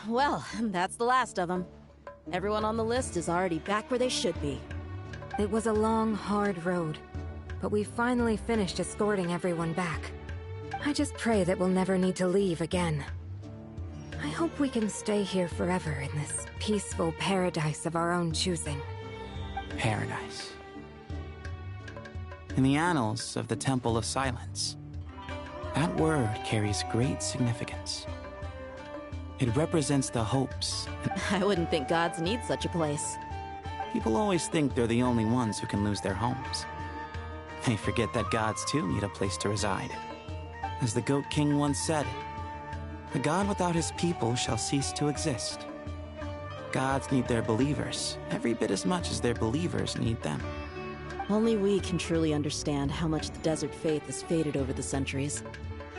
Well, that's the last of them. Everyone on the list is already back where they should be. It was a long, hard road, but we finally finished escorting everyone back. I just pray that we'll never need to leave again. I hope we can stay here forever in this peaceful paradise of our own choosing. Paradise. In the annals of the Temple of Silence, that word carries great significance. It represents the hopes. I wouldn't think gods need such a place. People always think they're the only ones who can lose their homes. They forget that gods too need a place to reside. As the Goat King once said, "A god without his people shall cease to exist." Gods need their believers every bit as much as their believers need them. Only we can truly understand how much the desert faith has faded over the centuries.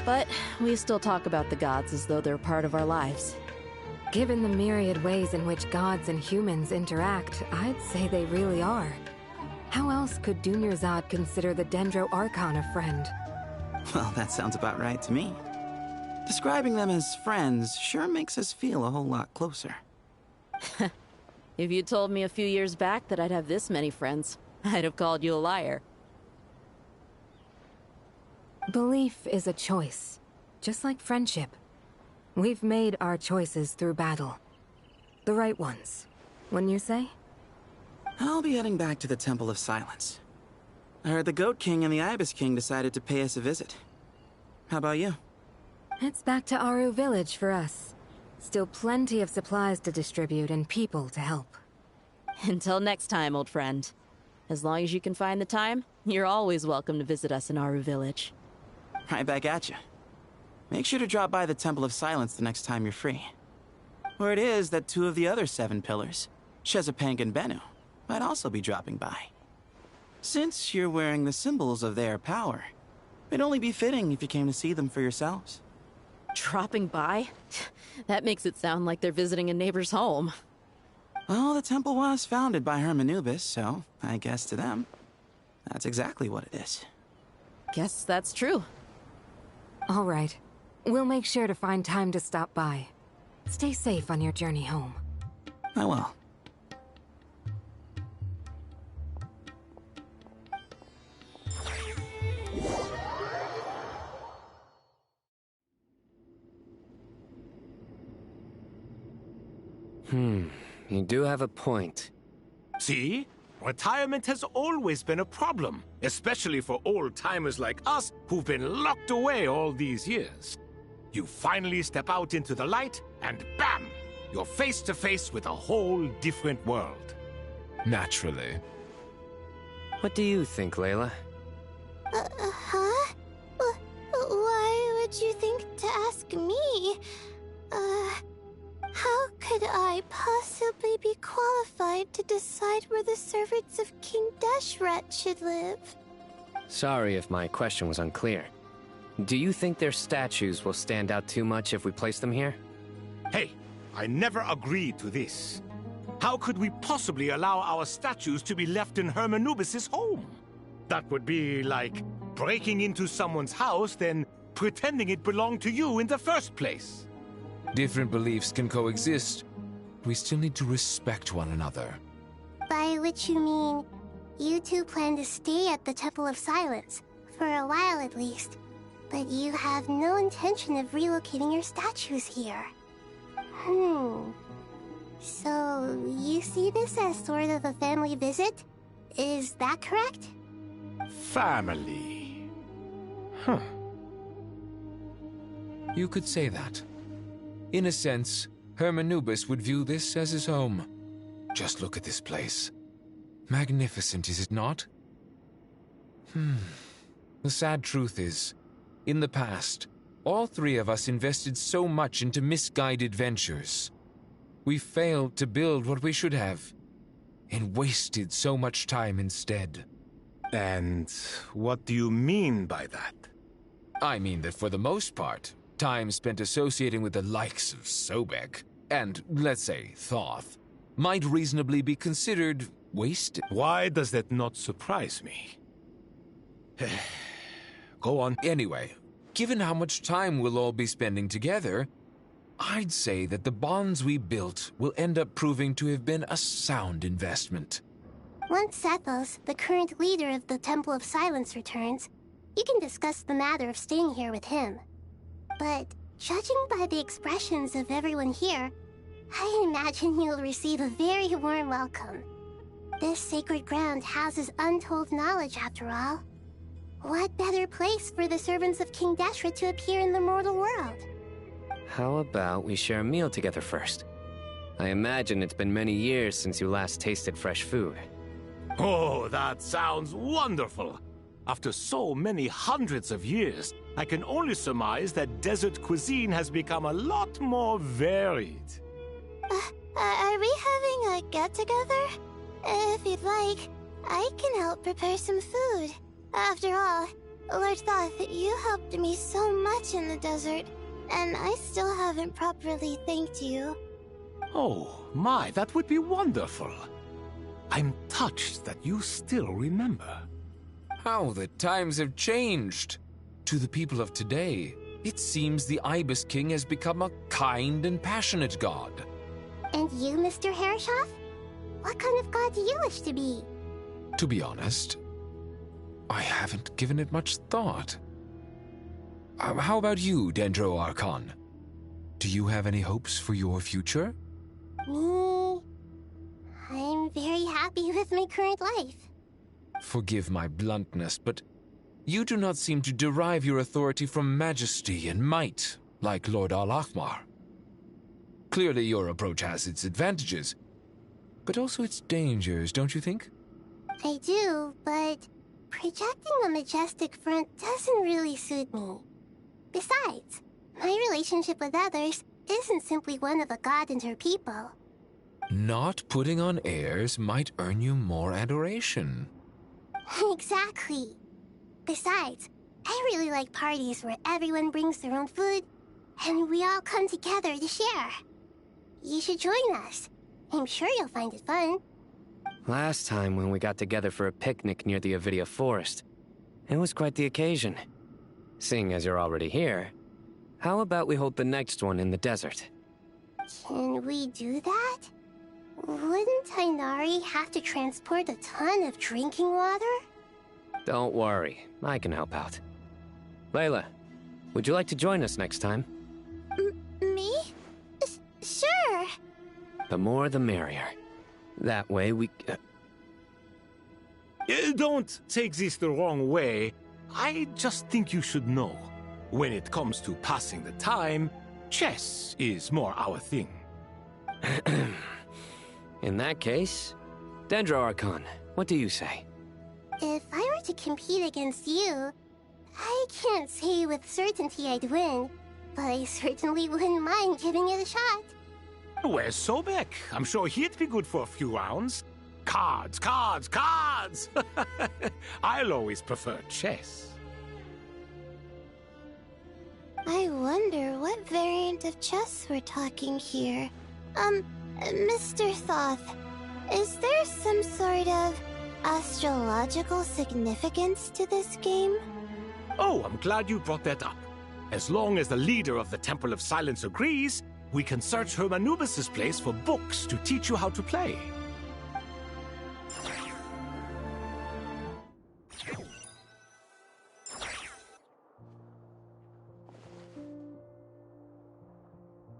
But we still talk about the gods as though they're part of our lives. Given the myriad ways in which gods and humans interact, I'd say they really are. How else could Dunyarzad consider the Dendro Archon a friend? Well, that sounds about right to me. Describing them as friends sure makes us feel a whole lot closer. If you told me a few years back that I'd have this many friends, I'd have called you a liar. Belief is a choice, just like friendship. We've made our choices through battle. The right ones, wouldn't you say? I'll be heading back to the Temple of Silence. I heard the Goat King and the Ibis King decided to pay us a visit. How about you? It's back to Aru Village for us. Still plenty of supplies to distribute and people to help. Until next time, old friend. As long as you can find the time, you're always welcome to visit us in Aru Village. Right back at you. Make sure to drop by the Temple of Silence the next time you're free. Where it is that 2 of the other 7 pillars, Shezapang and Bennu, might also be dropping by. Since you're wearing the symbols of their power, it'd only be fitting if you came to see them for yourselves. Dropping by? That makes it sound like they're visiting a neighbor's home. Well, the temple was founded by Hermanubis, so I guess to them, that's exactly what it is. Guess that's true. All right. We'll make sure to find time to stop by. Stay safe on your journey home. I will. You do have a point. See? Retirement has always been a problem, especially for old-timers like us who've been locked away all these years. You finally step out into the light, and bam! You're face to face with a whole different world. Naturally. What do you think, Layla? Huh? Why would you think to ask me? How could I possibly be qualified to decide where the servants of King Deshret should live? Sorry if my question was unclear. Do you think their statues will stand out too much if we place them here? Hey, I never agreed to this. How could we possibly allow our statues to be left in Hermanubis' home? That would be like breaking into someone's house, then pretending it belonged to you in the first place. Different beliefs can coexist. We still need to respect one another. By which you mean, you two plan to stay at the Temple of Silence, for a while at least, but you have no intention of relocating your statues here. So, you see this as sort of a family visit? Is that correct? Family. You could say that. In a sense, Hermanubis would view this as his home. Just look at this place. Magnificent, is it not? The sad truth is, in the past, all 3 of us invested so much into misguided ventures. We failed to build what we should have, and wasted so much time instead. And what do you mean by that? I mean that for the most part, time spent associating with the likes of Sobek, and, let's say, Thoth, might reasonably be considered wasted. Why does that not surprise me? Go on. Anyway, given how much time we'll all be spending together, I'd say that the bonds we built will end up proving to have been a sound investment. Once Sethos, the current leader of the Temple of Silence, returns, you can discuss the matter of staying here with him. But judging by the expressions of everyone here, I imagine you'll receive a very warm welcome. This sacred ground houses untold knowledge, after all. What better place for the servants of King Deshret to appear in the mortal world? How about we share a meal together first? I imagine it's been many years since you last tasted fresh food. Oh, that sounds wonderful! After so many hundreds of years, I can only surmise that desert cuisine has become a lot more varied. Are we having a get-together? If you'd like, I can help prepare some food. After all, Lord Thoth, you helped me so much in the desert, and I still haven't properly thanked you. Oh, my, that would be wonderful. I'm touched that you still remember. How the times have changed. To the people of today, it seems the Ibis King has become a kind and passionate god. And you, Mr. Herreshoff? What kind of god do you wish to be? To be honest, I haven't given it much thought. How about you, Dendro Archon? Do you have any hopes for your future? Me? I'm very happy with my current life. Forgive my bluntness, but you do not seem to derive your authority from majesty and might, like Lord Al-Ahmar. Clearly your approach has its advantages, but also its dangers, don't you think? I do, but projecting a majestic front doesn't really suit me. Besides, my relationship with others isn't simply one of a god and her people. Not putting on airs might earn you more adoration. Exactly. Besides, I really like parties where everyone brings their own food, and we all come together to share. You should join us. I'm sure you'll find it fun. Last time when we got together for a picnic near the Avidia Forest, it was quite the occasion. Seeing as you're already here, how about we hold the next one in the desert? Can we do that? Wouldn't Tainari have to transport a ton of drinking water? Don't worry, I can help out. Layla, would you like to join us next time? Me? Sure. The more the merrier. That way we... Don't take this the wrong way. I just think you should know. When it comes to passing the time, chess is more our thing. In that case, Dendro Archon, what do you say? If I were to compete against you, I can't say with certainty I'd win, but I certainly wouldn't mind giving it a shot. Where's Sobek? I'm sure he'd be good for a few rounds. Cards, cards, cards! I'll always prefer chess. I wonder what variant of chess we're talking here. Mr. Thoth, is there some sort of astrological significance to this game? Oh, I'm glad you brought that up. As long as the leader of the Temple of Silence agrees, we can search Hermanubis' place for books to teach you how to play.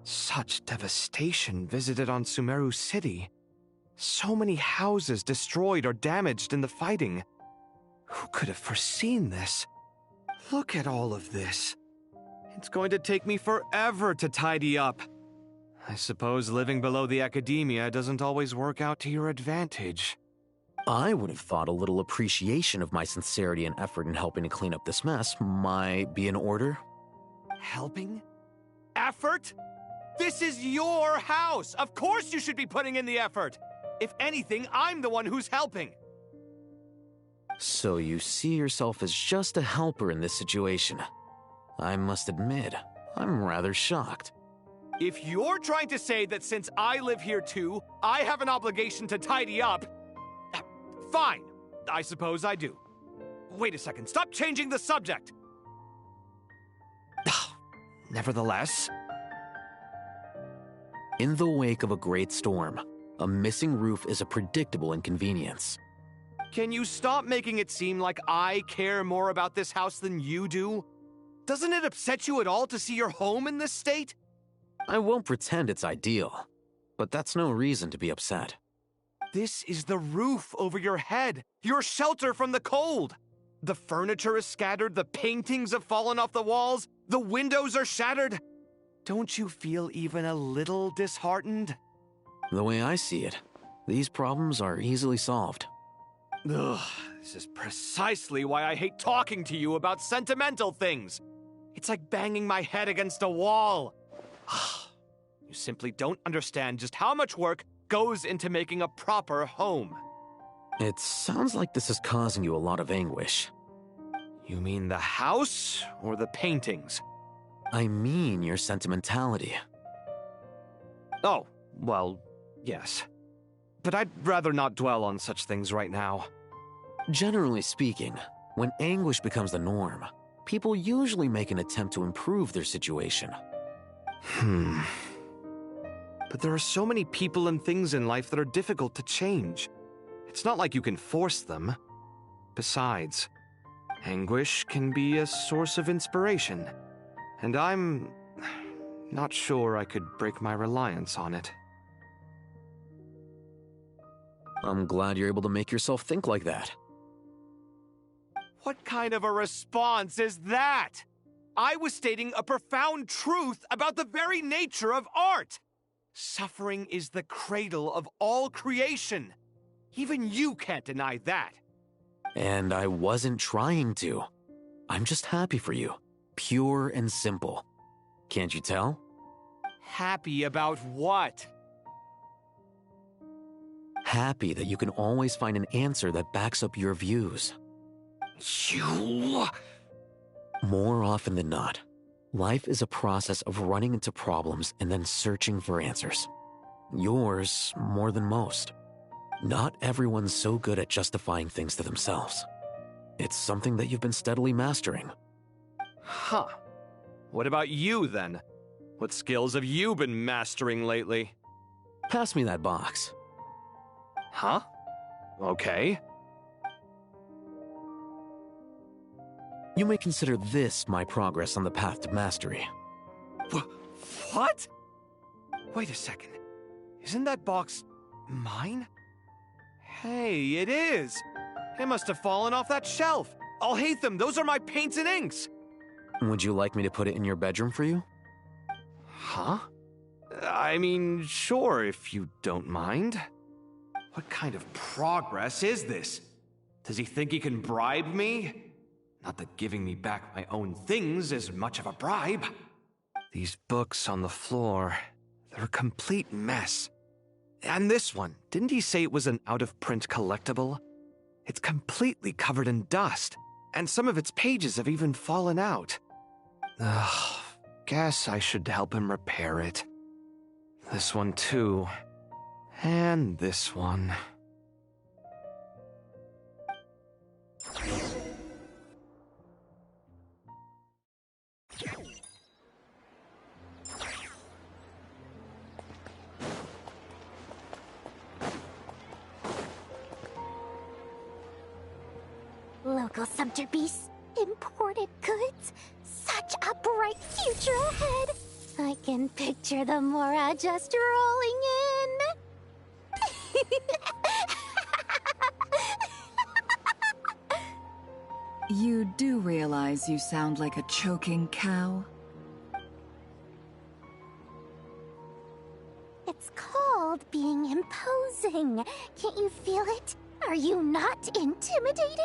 Such devastation visited on Sumeru City. So many houses destroyed or damaged in the fighting. Who could have foreseen this? Look at all of this. It's going to take me forever to tidy up. I suppose living below the academia doesn't always work out to your advantage. I would have thought a little appreciation of my sincerity and effort in helping to clean up this mess might be in order. Helping? Effort? This is your house! Of course you should be putting in the effort! If anything, I'm the one who's helping! So you see yourself as just a helper in this situation. I must admit, I'm rather shocked. If you're trying to say that since I live here too, I have an obligation to tidy up, fine. I suppose I do. Wait a second, stop changing the subject! Nevertheless, In the wake of a great storm, a missing roof is a predictable inconvenience. Can you stop making it seem like I care more about this house than you do? Doesn't it upset you at all to see your home in this state? I won't pretend it's ideal, but that's no reason to be upset. This is the roof over your head, your shelter from the cold. The furniture is scattered, the paintings have fallen off the walls, the windows are shattered. Don't you feel even a little disheartened? The way I see it, these problems are easily solved. Ugh, this is precisely why I hate talking to you about sentimental things. It's like banging my head against a wall. You simply don't understand just how much work goes into making a proper home. It sounds like this is causing you a lot of anguish. You mean the house or the paintings? I mean your sentimentality. Oh, well, yes. But I'd rather not dwell on such things right now. Generally speaking, when anguish becomes the norm, people usually make an attempt to improve their situation. But there are so many people and things in life that are difficult to change. It's not like you can force them. Besides, anguish can be a source of inspiration, and I'm not sure I could break my reliance on it. I'm glad you're able to make yourself think like that. What kind of a response is that? I was stating a profound truth about the very nature of art. Suffering is the cradle of all creation. Even you can't deny that. And I wasn't trying to. I'm just happy for you. Pure and simple. Can't you tell? Happy about what? Happy that you can always find an answer that backs up your views. You... More often than not, life is a process of running into problems and then searching for answers. Yours more than most. Not everyone's so good at justifying things to themselves. It's something that you've been steadily mastering. Huh. What about you, then? What skills have you been mastering lately? Pass me that box. Huh? Okay. You may consider this my progress on the path to mastery. What? Wait a second. Isn't that box mine? Hey, it is! It must have fallen off that shelf. I'll hate them. Those are my paints and inks. Would you like me to put it in your bedroom for you? Huh? I mean, sure, if you don't mind. What kind of progress is this? Does he think he can bribe me? Not that giving me back my own things is much of a bribe. These books on the floor, they're a complete mess. And this one, didn't he say it was an out-of-print collectible? It's completely covered in dust, and some of its pages have even fallen out. Ugh, guess I should help him repair it. This one too. And this one. Local sumpter beasts, imported goods, such a bright future ahead. I can picture the Mora just rolling in. You do realize you sound like a choking cow? It's called being imposing. Can't you feel it? Are you not intimidated?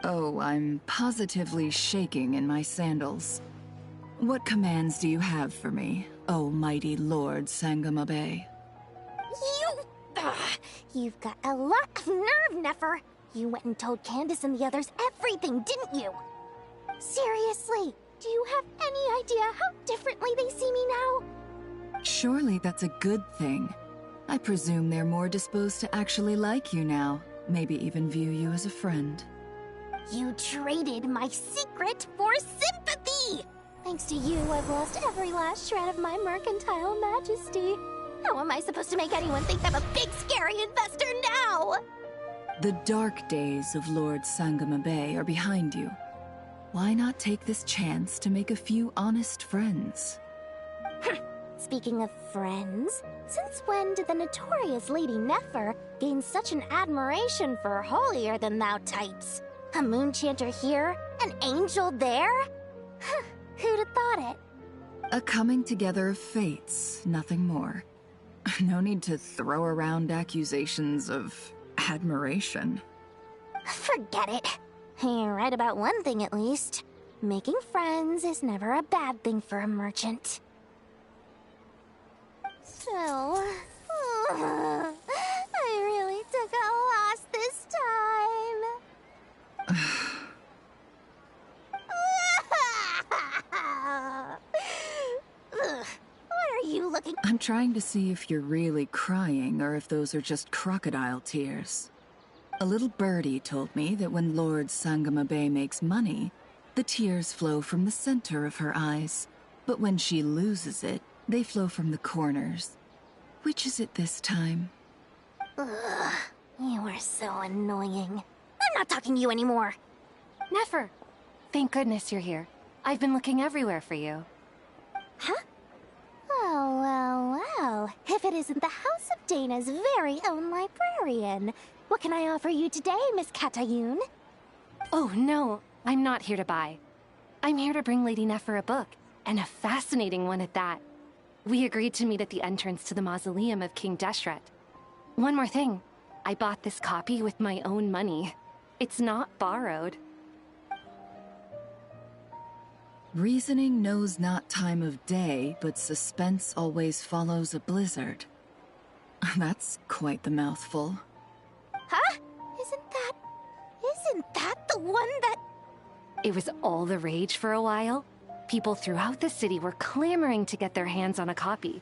Oh, I'm positively shaking in my sandals. What commands do you have for me, oh mighty Lord Sangamabe? You've got a lot of nerve, Nefer. You went and told Candace and the others everything, didn't you? Seriously, do you have any idea how differently they see me now? Surely that's a good thing. I presume they're more disposed to actually like you now, maybe even view you as a friend. You traded my secret for sympathy! Thanks to you, I've lost every last shred of my mercantile majesty. How am I supposed to make anyone think I'm a big, scary investor now? The dark days of Lord Sangama Bay are behind you. Why not take this chance to make a few honest friends? Speaking of friends, since when did the notorious Lady Nefer gain such an admiration for holier-than-thou types? A moon chanter here, an angel there? Who'd have thought it? A coming together of fates, nothing more. No need to throw around accusations of admiration. Forget it. You're right about one thing at least. Making friends is never a bad thing for a merchant. So, I really took a loss this time. What are you looking? I'm trying to see if you're really crying or if those are just crocodile tears. A little birdie told me that when Lord Sangama Bay makes money, the tears flow from the center of her eyes. But when she loses it, they flow from the corners. Which is it this time? Ugh, you are so annoying. I'm not talking to you anymore. Nefer, thank goodness you're here. I've been looking everywhere for you. Huh? Well. If it isn't the House of Dana's very own librarian. What can I offer you today, Miss Katayun? Oh, no. I'm not here to buy. I'm here to bring Lady Nefer a book, and a fascinating one at that. We agreed to meet at the entrance to the mausoleum of King Deshret. One more thing. I bought this copy with my own money. It's not borrowed. Reasoning knows not time of day, but suspense always follows a blizzard. That's quite the mouthful. Huh? Isn't that the one that... It was all the rage for a while. People throughout the city were clamoring to get their hands on a copy.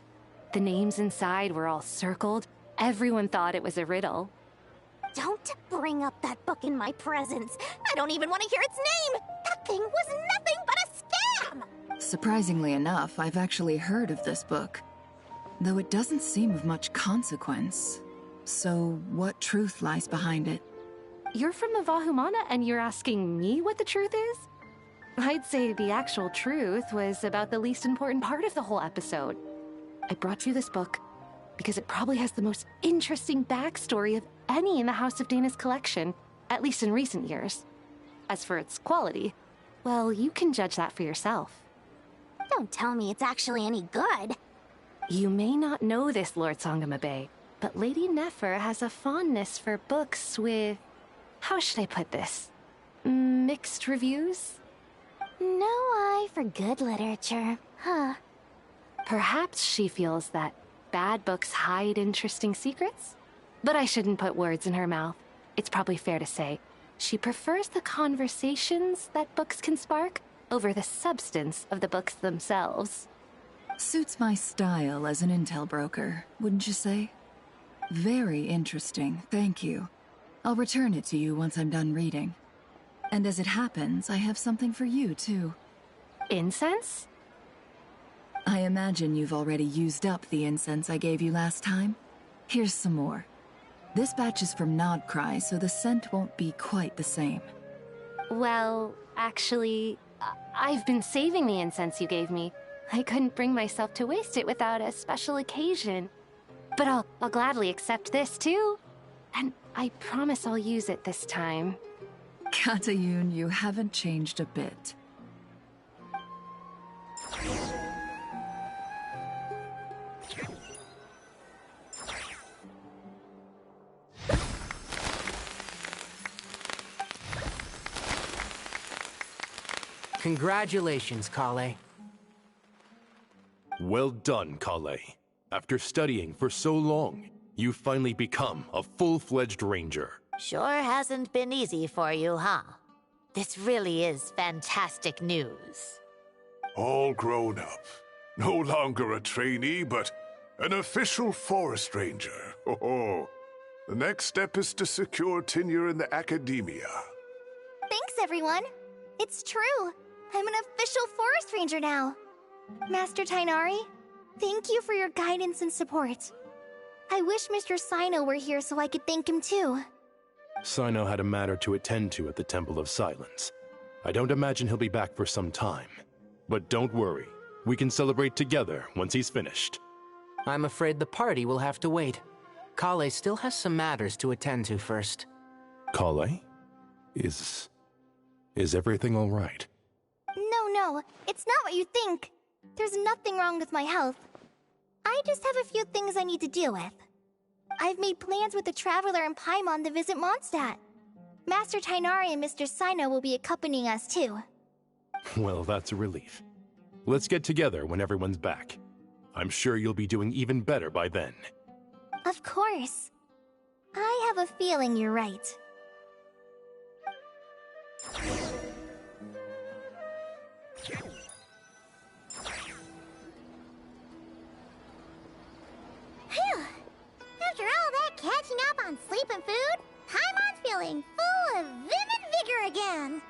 The names inside were all circled. Everyone thought it was a riddle. Don't bring up that book in my presence. I don't even want to hear its name. That thing was nothing but a scam. Surprisingly enough, I've actually heard of this book, though it doesn't seem of much consequence. So, what truth lies behind it? You're from the Vahumana and you're asking me what the truth is? I'd say the actual truth was about the least important part of the whole episode. I brought you this book because it probably has the most interesting backstory of any in the House of Dana's collection, at least in recent years. As for its quality, well, you can judge that for yourself. Don't tell me it's actually any good. You may not know this, Lord Sangama Bay, but Lady Nefer has a fondness for books with... how should I put this? Mixed reviews? No eye for good literature, huh? Perhaps she feels that bad books hide interesting secrets? But I shouldn't put words in her mouth. It's probably fair to say she prefers the conversations that books can spark over the substance of the books themselves. Suits my style as an intel broker, wouldn't you say? Very interesting, thank you. I'll return it to you once I'm done reading. And as it happens, I have something for you, too. Incense? I imagine you've already used up the incense I gave you last time. Here's some more. This batch is from Nodcry, so the scent won't be quite the same. Well, actually, I've been saving the incense you gave me. I couldn't bring myself to waste it without a special occasion. But I'll gladly accept this, too. And I promise I'll use it this time. Katayun, you haven't changed a bit. Congratulations, Kale. Well done, Kale. After studying for so long, you've finally become a full-fledged ranger. Sure hasn't been easy for you, huh? This really is fantastic news. All grown up. No longer a trainee, but an official forest ranger. Oh, the next step is to secure tenure in the academia. Thanks, everyone. It's true. I'm an official forest ranger now. Master Tainari, Thank you for your guidance and support. I wish Mr. Sino were here so I could thank him too. Sino had a matter to attend to at the Temple of Silence. I don't imagine he'll be back for some time. But don't worry, we can celebrate together once he's finished. I'm afraid the party will have to wait. Kale still has some matters to attend to first. Kale? Is everything all right? No, it's not what you think. There's nothing wrong with my health. I just have a few things I need to deal with. I've made plans with the Traveler and Paimon to visit Mondstadt. Master Tighnari and Mr. Sino will be accompanying us too. Well, that's a relief. Let's get together when everyone's back. I'm sure you'll be doing even better by then. Of course. I have a feeling you're right. Phew! After all that catching up on sleep and food, Paimon's feeling full of vim and vigor again.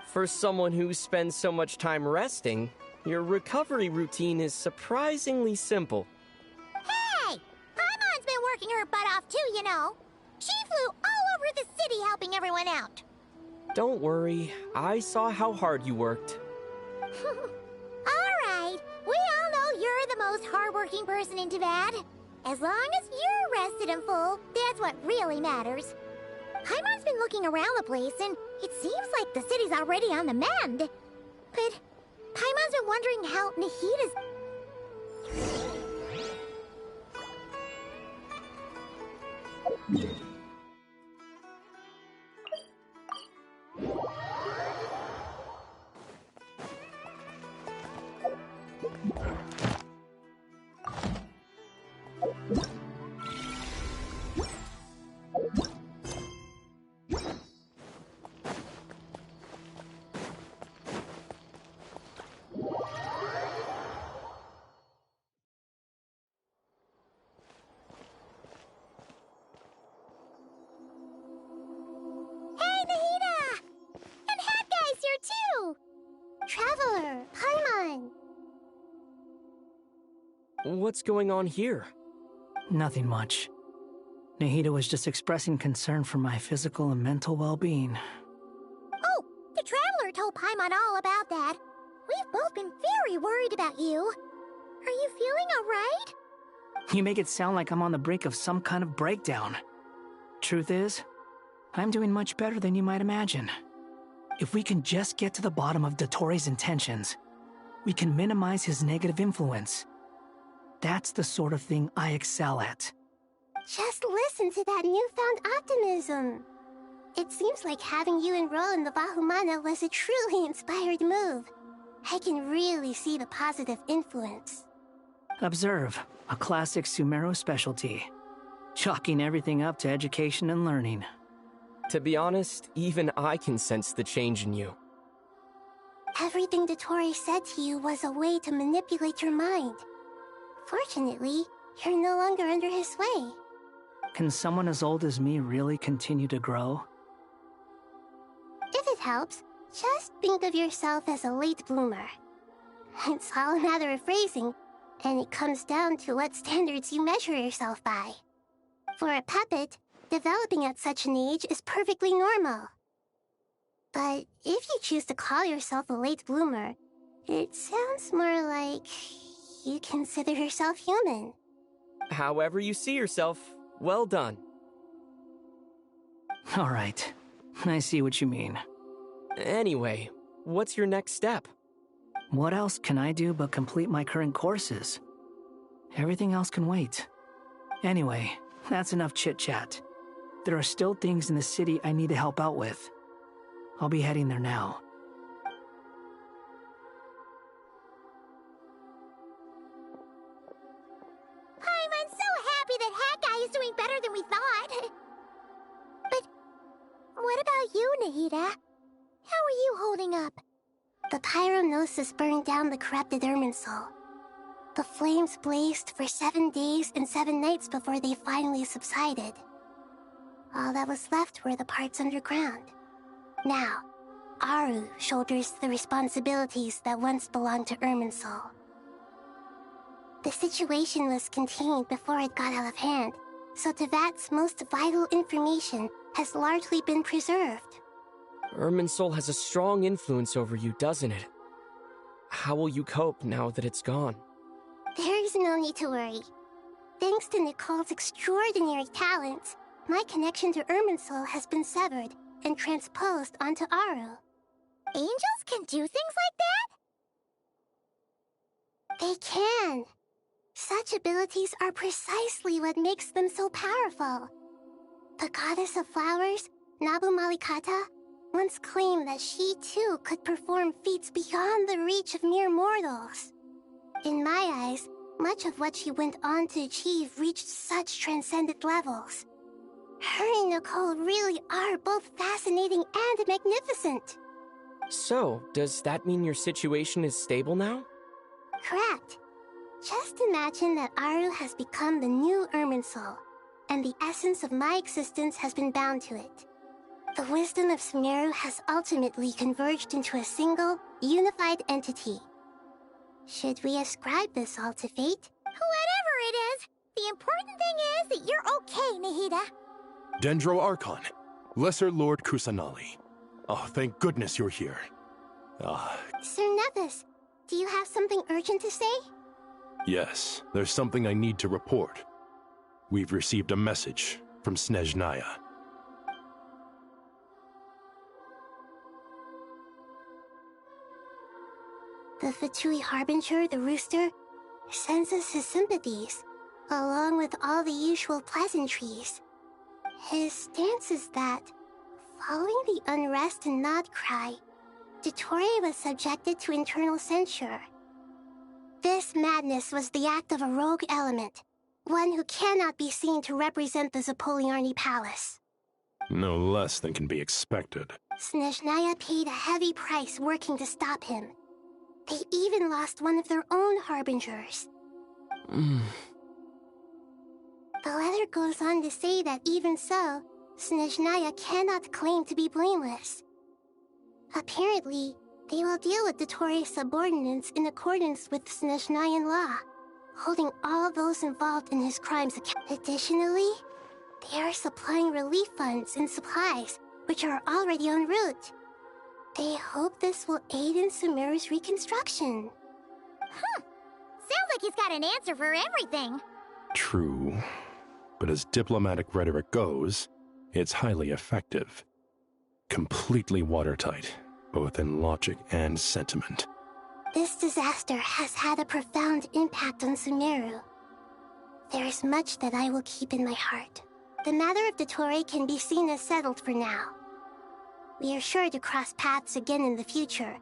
For someone who spends so much time resting, your recovery routine is surprisingly simple. Hey! Paimon's been working her butt off too, you know. She flew all over the city helping everyone out. Don't worry, I saw how hard you worked. Alright, we all know you're the most hardworking person in Teyvat. As long as you're rested and full, that's what really matters. Paimon's been looking around the place, and it seems like the city's already on the mend. But Paimon's been wondering how Nahita's... Traveler, Paimon! What's going on here? Nothing much. Nahida was just expressing concern for my physical and mental well-being. Oh, the Traveler told Paimon all about that. We've both been very worried about you. Are you feeling alright? You make it sound like I'm on the brink of some kind of breakdown. Truth is, I'm doing much better than you might imagine. If we can just get to the bottom of Dottoro's intentions, we can minimize his negative influence. That's the sort of thing I excel at. Just listen to that newfound optimism. It seems like having you enroll in the Bahumana was a truly inspired move. I can really see the positive influence. Observe, a classic Sumeru specialty. Chalking everything up to education and learning. To be honest, even I can sense the change in you. Everything Dottori said to you was a way to manipulate your mind. Fortunately, you're no longer under his sway. Can someone as old as me really continue to grow? If it helps, just think of yourself as a late bloomer. It's all a matter of phrasing, and it comes down to what standards you measure yourself by. For a puppet, developing at such an age is perfectly normal. But if you choose to call yourself a late bloomer, it sounds more like you consider yourself human. However you see yourself, well done. All right, I see what you mean. Anyway, what's your next step? What else can I do but complete my current courses? Everything else can wait. Anyway, that's enough chit-chat. There are still things in the city I need to help out with. I'll be heading there now. I'm so happy that Hat Guy is doing better than we thought. But what about you, Nahida? How are you holding up? The pyronosis burned down the corrupted Irminsul. The flames blazed for 7 days and 7 nights before they finally subsided. All that was left were the parts underground. Now, Aru shoulders the responsibilities that once belonged to Irminsul. The situation was contained before it got out of hand, so Tevat's most vital information has largely been preserved. Irminsul has a strong influence over you, doesn't it? How will you cope now that it's gone? There's no need to worry. Thanks to Nicole's extraordinary talents, my connection to Irminsul has been severed and transposed onto Aru. Angels can do things like that? They can. Such abilities are precisely what makes them so powerful. The goddess of flowers, Nabu Malikata, once claimed that she too could perform feats beyond the reach of mere mortals. In my eyes, much of what she went on to achieve reached such transcendent levels. Her and Nicole really are both fascinating and magnificent. So, does that mean your situation is stable now? Correct. Just imagine that Aru has become the new Irminsul, and the essence of my existence has been bound to it. The wisdom of Sumeru has ultimately converged into a single, unified entity. Should we ascribe this all to fate? Whatever it is, the important thing is that you're okay, Nahida. Dendro Archon, Lesser Lord Kusanali. Oh, thank goodness you're here. Sir Nepis, do you have something urgent to say? Yes, there's something I need to report. We've received a message from Snezhnaya. The Fatui Harbinger, the Rooster, sends us his sympathies, along with all the usual pleasantries. His stance is that, following the unrest and Nod Cry, Dottore was subjected to internal censure. This madness was the act of a rogue element, one who cannot be seen to represent the Zapoliarni Palace. No less than can be expected. Snezhnaya paid a heavy price working to stop him. They even lost one of their own harbingers. The letter goes on to say that even so, Snezhnaya cannot claim to be blameless. Apparently, they will deal with Dottore's subordinates in accordance with Snezhnayan law, holding all those involved in his crimes accountable. Additionally, they are supplying relief funds and supplies, which are already en route. They hope this will aid in Sumeru's reconstruction. Sounds like he's got an answer for everything. True, but as diplomatic rhetoric goes, it's highly effective. Completely watertight, both in logic and sentiment. This disaster has had a profound impact on Sumeru. There is much that I will keep in my heart. The matter of Dottore can be seen as settled for now. We are sure to cross paths again in the future,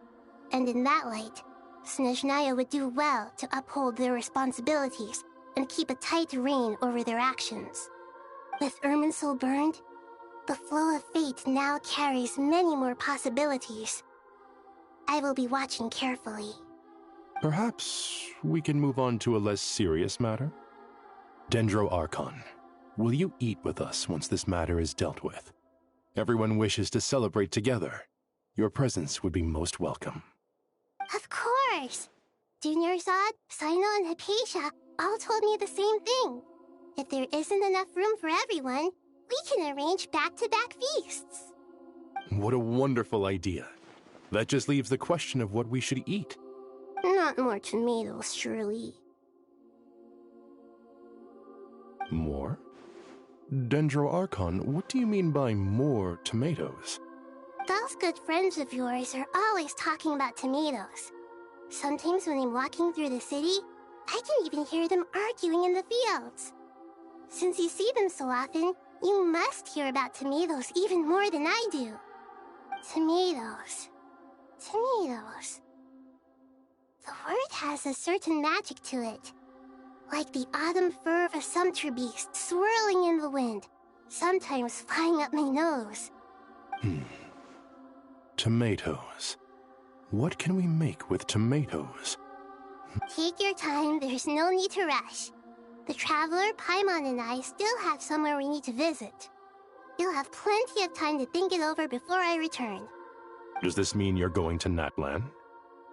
and in that light, Snezhnaya would do well to uphold their responsibilities and keep a tight rein over their actions. With Irminsul burned, the flow of fate now carries many more possibilities. I will be watching carefully. Perhaps we can move on to a less serious matter? Dendro Archon, will you eat with us once this matter is dealt with? Everyone wishes to celebrate together. Your presence would be most welcome. Of course! Junior Zod, Sino, and Hypatia all told me the same thing. If there isn't enough room for everyone, we can arrange back-to-back feasts. What a wonderful idea. That just leaves the question of what we should eat. Not more tomatoes, surely. More? Dendro Archon, what do you mean by more tomatoes? Those good friends of yours are always talking about tomatoes. Sometimes when I'm walking through the city, I can even hear them arguing in the fields. Since you see them so often, you must hear about tomatoes even more than I do. Tomatoes. Tomatoes. The word has a certain magic to it. Like the autumn fur of a sumpter beast swirling in the wind, sometimes flying up my nose. Tomatoes. What can we make with tomatoes? Take your time, there's no need to rush. The Traveler, Paimon, and I still have somewhere we need to visit. You'll have plenty of time to think it over before I return. Does this mean you're going to Natlan?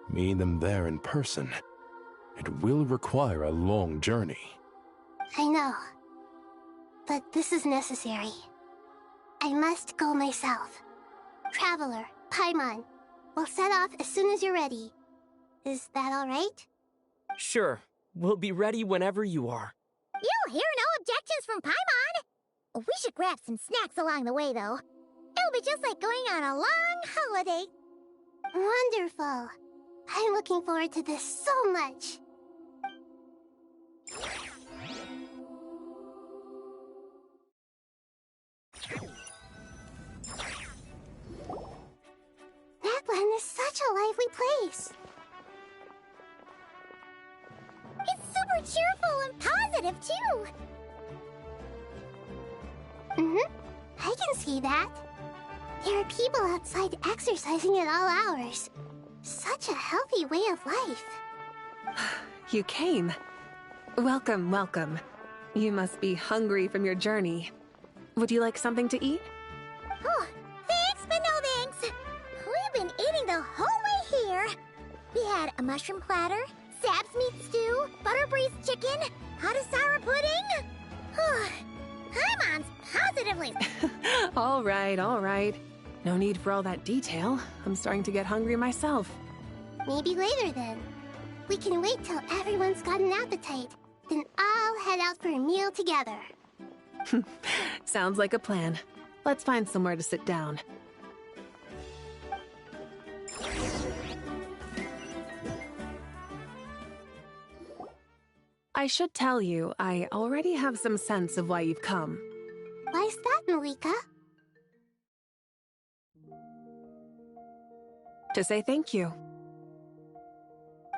Meet them there in person. It will require a long journey. I know. But this is necessary. I must go myself. Traveler, Paimon, we'll set off as soon as you're ready. Is that all right? Sure. We'll be ready whenever you are. You'll hear no objections from Paimon. We should grab some snacks along the way, though. It'll be just like going on a long holiday. Wonderful. I'm looking forward to this so much. Napland is such a lively place. It's super cheerful and positive, too. I can see that. There are people outside exercising at all hours. Such a healthy way of life. You came. Welcome, welcome. You must be hungry from your journey. Would you like something to eat? Oh, thanks, but no thanks. We've been eating the whole way here. We had a mushroom platter, Sab's meat stew, butter braised chicken, hot sour pudding. Paimon's positively... All right, all right. No need for all that detail. I'm starting to get hungry myself. Maybe later then. We can wait till everyone's got an appetite. Then I'll head out for a meal together. Sounds like a plan. Let's find somewhere to sit down. I should tell you, I already have some sense of why you've come. Why's that, Malika? To say thank you.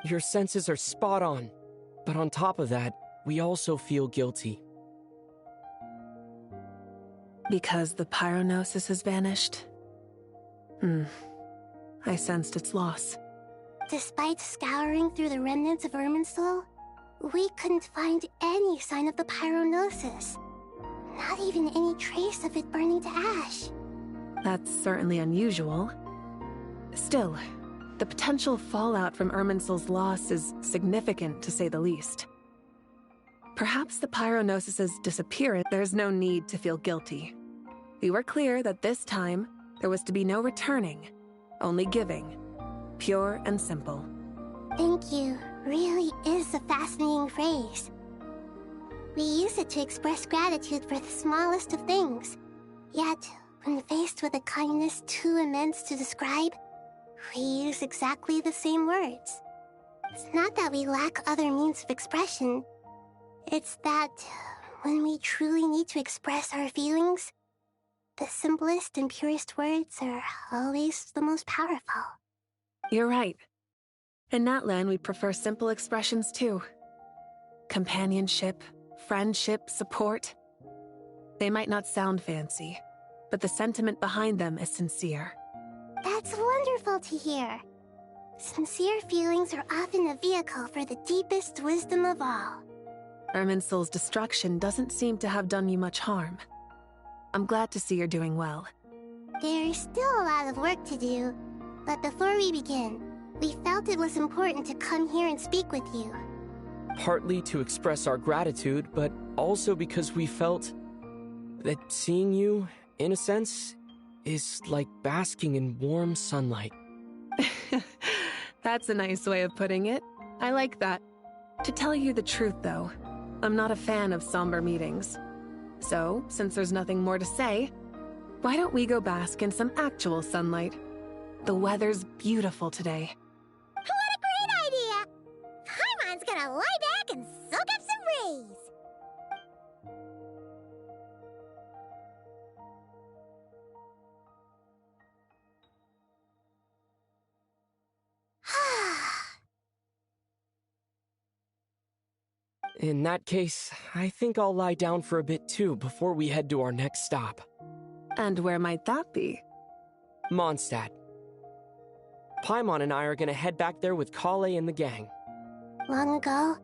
Your senses are spot on. But on top of that, we also feel guilty. Because the pyronosis has vanished? I sensed its loss. Despite scouring through the remnants of Irminsul, we couldn't find any sign of the pyronosis. Not even any trace of it burning to ash. That's certainly unusual. Still, the potential fallout from Irminsul's loss is significant, to say the least. Perhaps the pyronosis's disappearance, there's no need to feel guilty. We were clear that this time, there was to be no returning, only giving. Pure and simple. Thank you really is a fascinating phrase. We use it to express gratitude for the smallest of things. Yet, when faced with a kindness too immense to describe, we use exactly the same words. It's not that we lack other means of expression. It's that when we truly need to express our feelings, the simplest and purest words are always the most powerful. You're right. In Natlan, we prefer simple expressions too. Companionship, friendship, support. They might not sound fancy, but the sentiment behind them is sincere. That's wonderful to hear. Sincere feelings are often a vehicle for the deepest wisdom of all. Irminsul's destruction doesn't seem to have done you much harm. I'm glad to see you're doing well. There's still a lot of work to do, but before we begin, we felt it was important to come here and speak with you. Partly to express our gratitude, but also because we felt that seeing you, in a sense, is like basking in warm sunlight. That's a nice way of putting it. I like that. To tell you the truth, though, I'm not a fan of somber meetings. So, since there's nothing more to say, why don't we go bask in some actual sunlight? The weather's beautiful today. What a great idea! Paimon's gonna lie back and soak up some rays. In that case, I think I'll lie down for a bit too before we head to our next stop. And where might that be? Mondstadt. Paimon and I are gonna head back there with Kale and the gang. Long ago,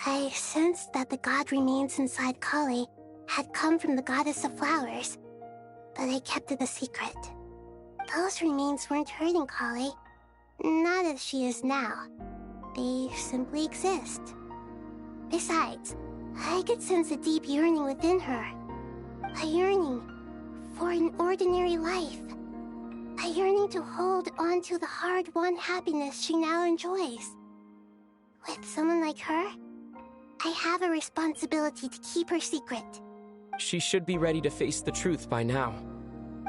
I sensed that the god remains inside Kale had come from the goddess of flowers, but I kept it a secret. Those remains weren't hurting Kale, not as she is now. They simply exist. Besides, I could sense a deep yearning within her. A yearning for an ordinary life. A yearning to hold on to the hard-won happiness she now enjoys. With someone like her, I have a responsibility to keep her secret. She should be ready to face the truth by now.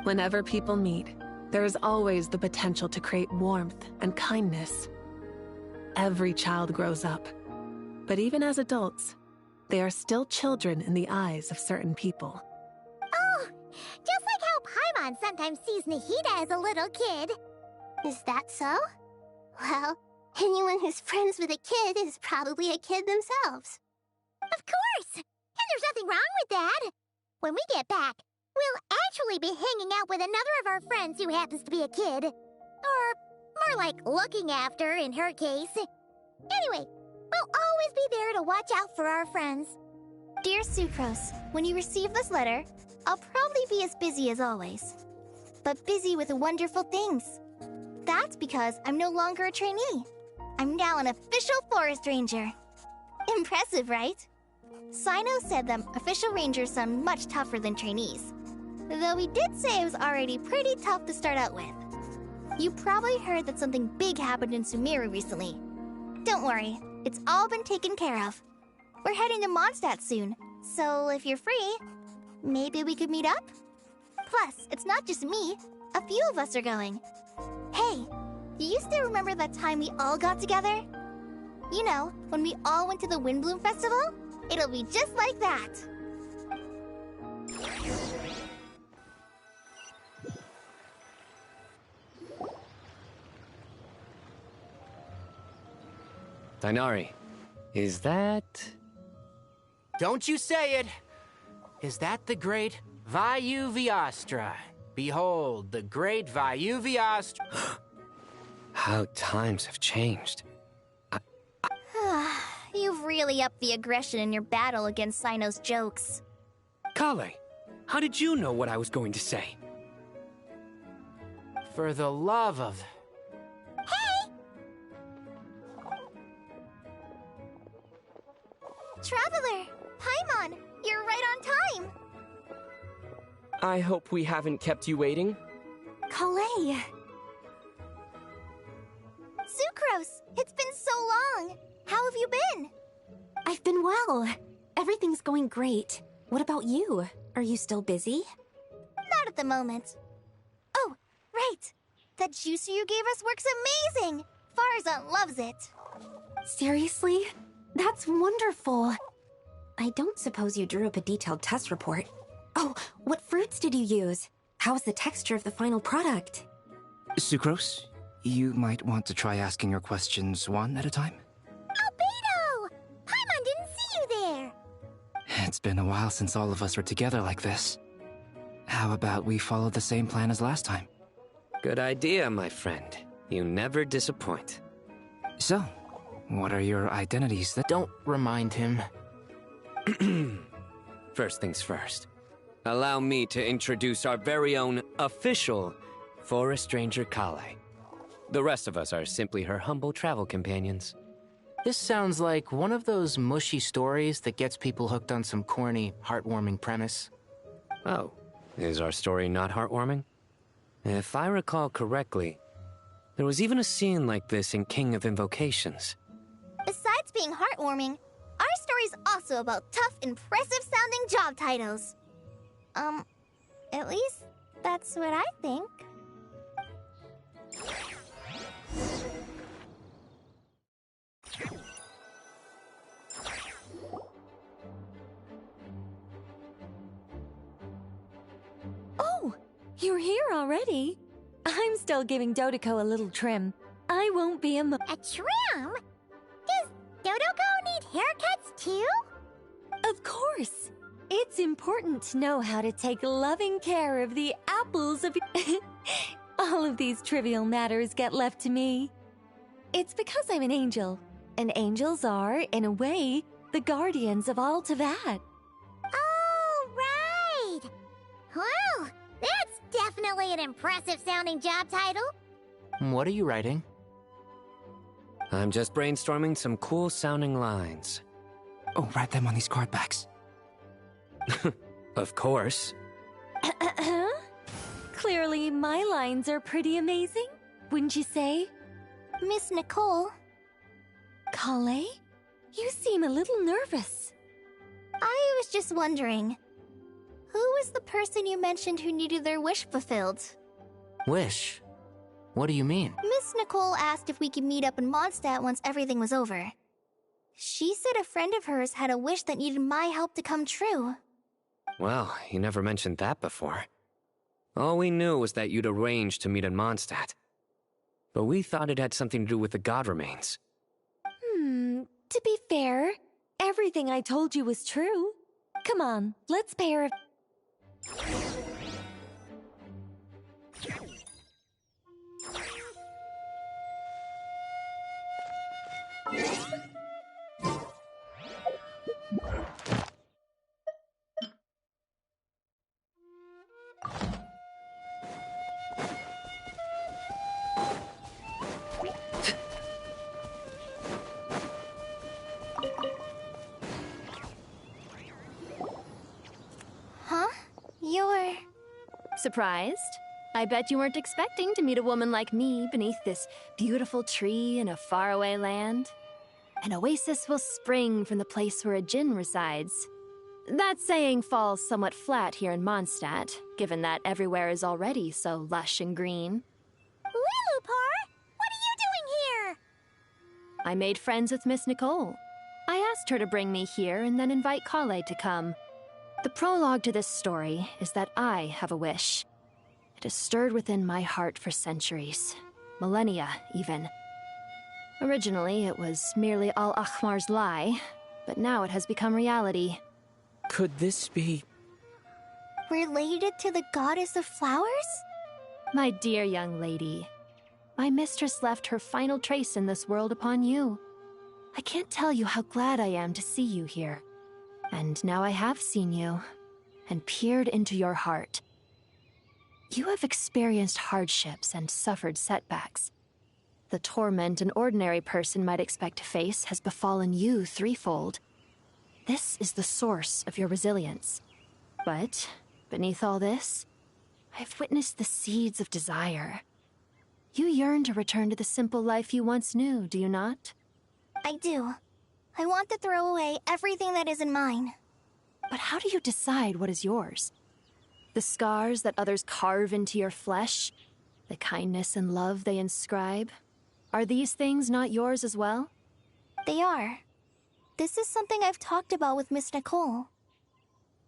Whenever people meet, there is always the potential to create warmth and kindness. Every child grows up, but even as adults, they are still children in the eyes of certain people. Oh, just like how Paimon sometimes sees Nahida as a little kid. Is that so? Well, anyone who's friends with a kid is probably a kid themselves. Of course! And there's nothing wrong with that. When we get back, we'll actually be hanging out with another of our friends who happens to be a kid. Or more like looking after, in her case. Anyway, we'll always be there to watch out for our friends. Dear Sucrose, when you receive this letter, I'll probably be as busy as always. But busy with wonderful things. That's because I'm no longer a trainee. I'm now an official forest ranger. Impressive, right? Sino said that official rangers sound much tougher than trainees. Though he did say it was already pretty tough to start out with. You probably heard that something big happened in Sumeru recently. Don't worry, it's all been taken care of. We're heading to Mondstadt soon, so if you're free, maybe we could meet up? Plus, it's not just me. A few of us are going. Hey, do you still remember that time we all got together? You know, when we all went to the Windbloom Festival? It'll be just like that. Dainari, is that... Don't you say it! Is that the great Vayu Viastra? Behold, the great Vayu Viastra. How times have changed. You've really upped the aggression in your battle against Sino's jokes. Kale, how did you know what I was going to say? For the love of... Hey! Traveler! Paimon! You're right on time! I hope we haven't kept you waiting. Kalei! Sucrose! It's been so long! How have you been? I've been well. Everything's going great. What about you? Are you still busy? Not at the moment. Oh, right! That juicer you gave us works amazing! Farzan loves it! Seriously? That's wonderful! I don't suppose you drew up a detailed test report. Oh, what fruits did you use? How's the texture of the final product? Sucrose, you might want to try asking your questions one at a time. Albedo! Paimon didn't see you there! It's been a while since all of us were together like this. How about we follow the same plan as last time? Good idea, my friend. You never disappoint. So, what are your identities that... Don't remind him. First things first. Allow me to introduce our very own official Forest Ranger Kale. The rest of us are simply her humble travel companions. This sounds like one of those mushy stories that gets people hooked on some corny, heartwarming premise. Oh, is our story not heartwarming? If I recall correctly, there was even a scene like this in King of Invocations. Besides being heartwarming, our story's also about tough, impressive-sounding job titles. At least that's what I think. Oh, you're here already? I'm still giving Dodoko a little trim. I won't be A trim? Does Dodoko need haircuts too? Of course. It's important to know how to take loving care of the apples of all of these trivial matters get left to me. It's because I'm an angel, and angels are, in a way, the guardians of all Teyvat. Oh, right! Well, that's definitely an impressive-sounding job title. What are you writing? I'm just brainstorming some cool-sounding lines. Oh, write them on these card backs. Of course. Clearly, my lines are pretty amazing, wouldn't you say? Miss Nicole. Kale? You seem a little nervous. I was just wondering, who was the person you mentioned who needed their wish fulfilled? Wish? What do you mean? Miss Nicole asked if we could meet up in Mondstadt once everything was over. She said a friend of hers had a wish that needed my help to come true. Well, you never mentioned that before. All we knew was that you'd arranged to meet in Mondstadt. But we thought it had something to do with the god remains. To be fair, everything I told you was true. Come on, let's pay her. Huh? You're... Surprised? I bet you weren't expecting to meet a woman like me beneath this beautiful tree in a faraway land. An oasis will spring from the place where a djinn resides. That saying falls somewhat flat here in Mondstadt, given that everywhere is already so lush and green. Lilupar, what are you doing here? I made friends with Miss Nicole. I asked her to bring me here and then invite Kale to come. The prologue to this story is that I have a wish. It has stirred within my heart for centuries, millennia even. Originally, it was merely Al-Ahmar's lie, but now it has become reality. Could this be... related to the goddess of flowers? My dear young lady, my mistress left her final trace in this world upon you. I can't tell you how glad I am to see you here. And now I have seen you, and peered into your heart. You have experienced hardships and suffered setbacks. The torment an ordinary person might expect to face has befallen you threefold. This is the source of your resilience. But, beneath all this, I have witnessed the seeds of desire. You yearn to return to the simple life you once knew, do you not? I do. I want to throw away everything that isn't mine. But how do you decide what is yours? The scars that others carve into your flesh? The kindness and love they inscribe? Are these things not yours as well? They are. This is something I've talked about with Miss Nicole.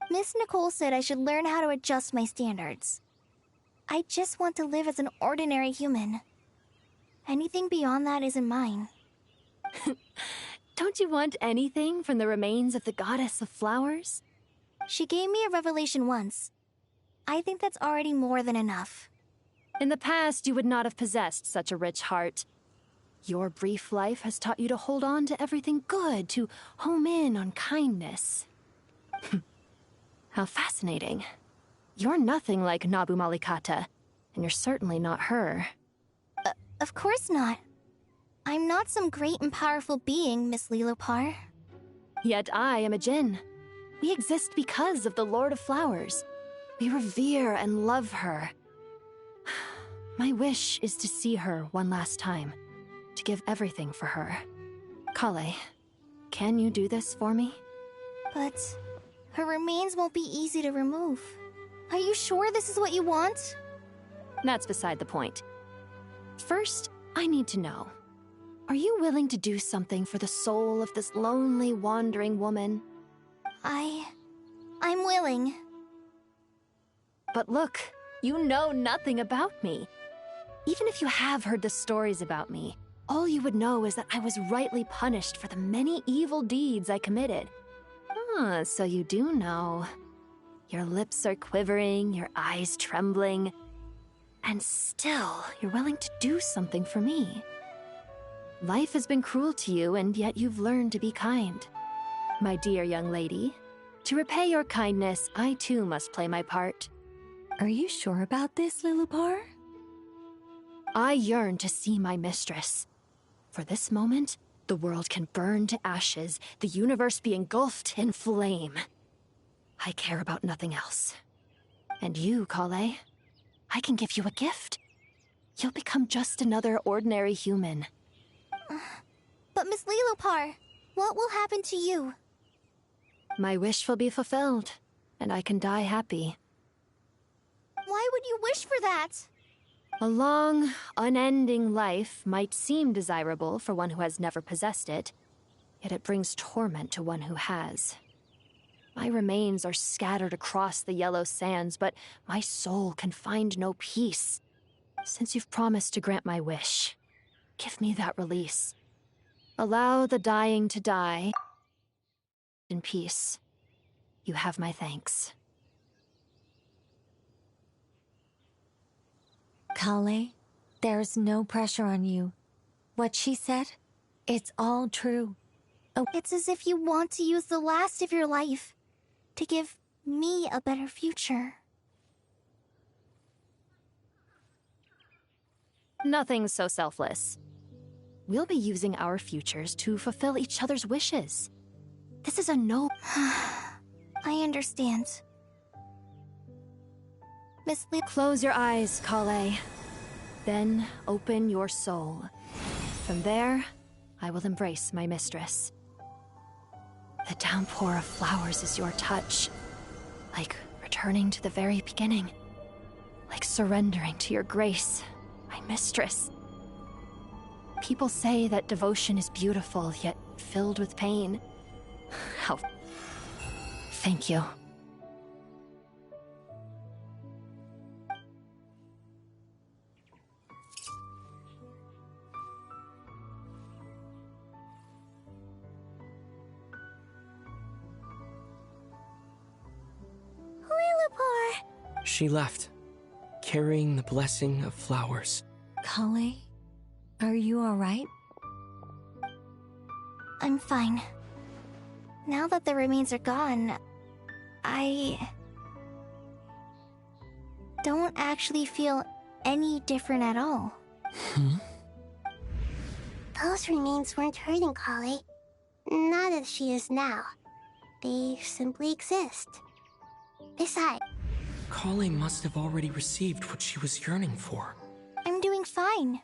Miss Nicole said I should learn how to adjust my standards. I just want to live as an ordinary human. Anything beyond that isn't mine. Don't you want anything from the remains of the goddess of flowers? She gave me a revelation once. I think that's already more than enough. In the past, you would not have possessed such a rich heart. Your brief life has taught you to hold on to everything good, to home in on kindness. How fascinating. You're nothing like Nabu Malikata, and you're certainly not her. Of course not. I'm not some great and powerful being, Miss Lilopar. Yet I am a djinn. We exist because of the Lord of Flowers. We revere and love her. My wish is to see her one last time, to give everything for her. Kale, can you do this for me? But her remains won't be easy to remove. Are you sure this is what you want? That's beside the point. First, I need to know. Are you willing to do something for the soul of this lonely, wandering woman? I'm willing. But look, you know nothing about me. Even if you have heard the stories about me, all you would know is that I was rightly punished for the many evil deeds I committed. Ah, so you do know. Your lips are quivering, your eyes trembling, and still you're willing to do something for me. Life has been cruel to you, and yet you've learned to be kind. My dear young lady, to repay your kindness, I too must play my part. Are you sure about this, Lilupar? I yearn to see my mistress. For this moment, the world can burn to ashes, the universe be engulfed in flame. I care about nothing else. And you, Kale, I can give you a gift. You'll become just another ordinary human. But Miss Lilopar, what will happen to you? My wish will be fulfilled, and I can die happy. Why would you wish for that? A long, unending life might seem desirable for one who has never possessed it, yet it brings torment to one who has. My remains are scattered across the yellow sands, but my soul can find no peace. Since you've promised to grant my wish, give me that release. Allow the dying to die in peace. You have my thanks. Kale, there's no pressure on you. What she said, it's all true. Oh, it's as if you want to use the last of your life to give me a better future. Nothing so selfless. We'll be using our futures to fulfill each other's wishes. This is a noble... I understand. Miss Lee... Close your eyes, Kale. Then open your soul. From there, I will embrace my mistress. The downpour of flowers is your touch. Like returning to the very beginning. Like surrendering to your grace, my mistress. People say that devotion is beautiful, yet filled with pain. How... Thank you. Lilopar! She left, carrying the blessing of flowers. Kale, are you alright? I'm fine. Now that the remains are gone, I don't actually feel any different at all. Those remains weren't hurting Kale. Not as she is now. They simply exist. Besides, Kale must have already received what she was yearning for. I'm doing fine.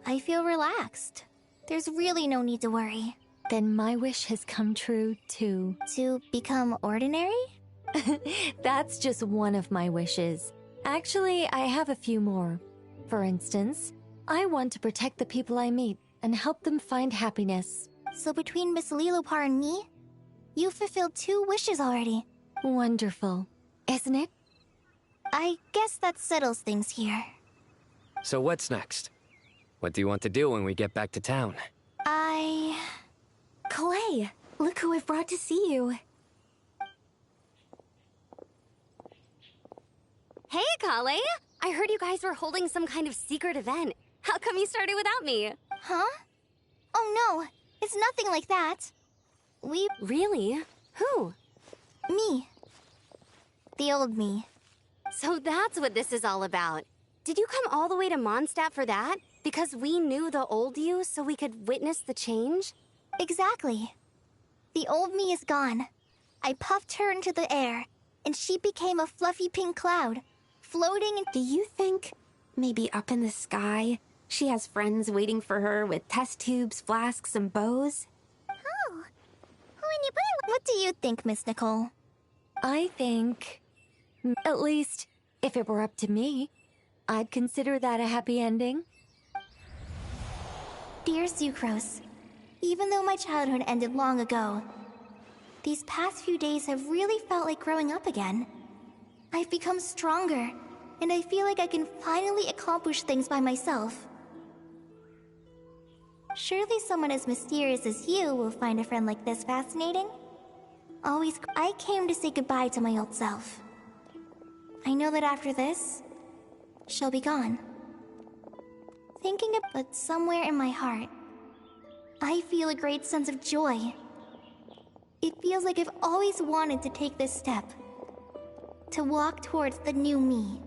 I feel relaxed. There's really no need to worry. Then my wish has come true, too. To become ordinary? That's just one of my wishes. Actually, I have a few more. For instance, I want to protect the people I meet and help them find happiness. So between Miss Lilopar and me, you've fulfilled 2 wishes already. Wonderful, isn't it? I guess that settles things here. So what's next? What do you want to do when we get back to town? Clay, look who I've brought to see you. Hey, Kale! I heard you guys were holding some kind of secret event. How come you started without me? Huh? Oh no, it's nothing like that. We... Really? Who? Me. The old me. So that's what this is all about. Did you come all the way to Mondstadt for that? Because we knew the old you so we could witness the change? Exactly. The old me is gone. I puffed her into the air, and she became a fluffy pink cloud, floating in... Do you think, maybe up in the sky, she has friends waiting for her with test tubes, flasks, and bows? Oh. When you put it... What do you think, Miss Nicole? I think... At least, if it were up to me, I'd consider that a happy ending. Dear Sucrose, even though my childhood ended long ago, these past few days have really felt like growing up again. I've become stronger, and I feel like I can finally accomplish things by myself. Surely someone as mysterious as you will find a friend like this fascinating? I came to say goodbye to my old self. I know that after this, she'll be gone. But somewhere in my heart, I feel a great sense of joy. It feels like I've always wanted to take this step. To walk towards the new me.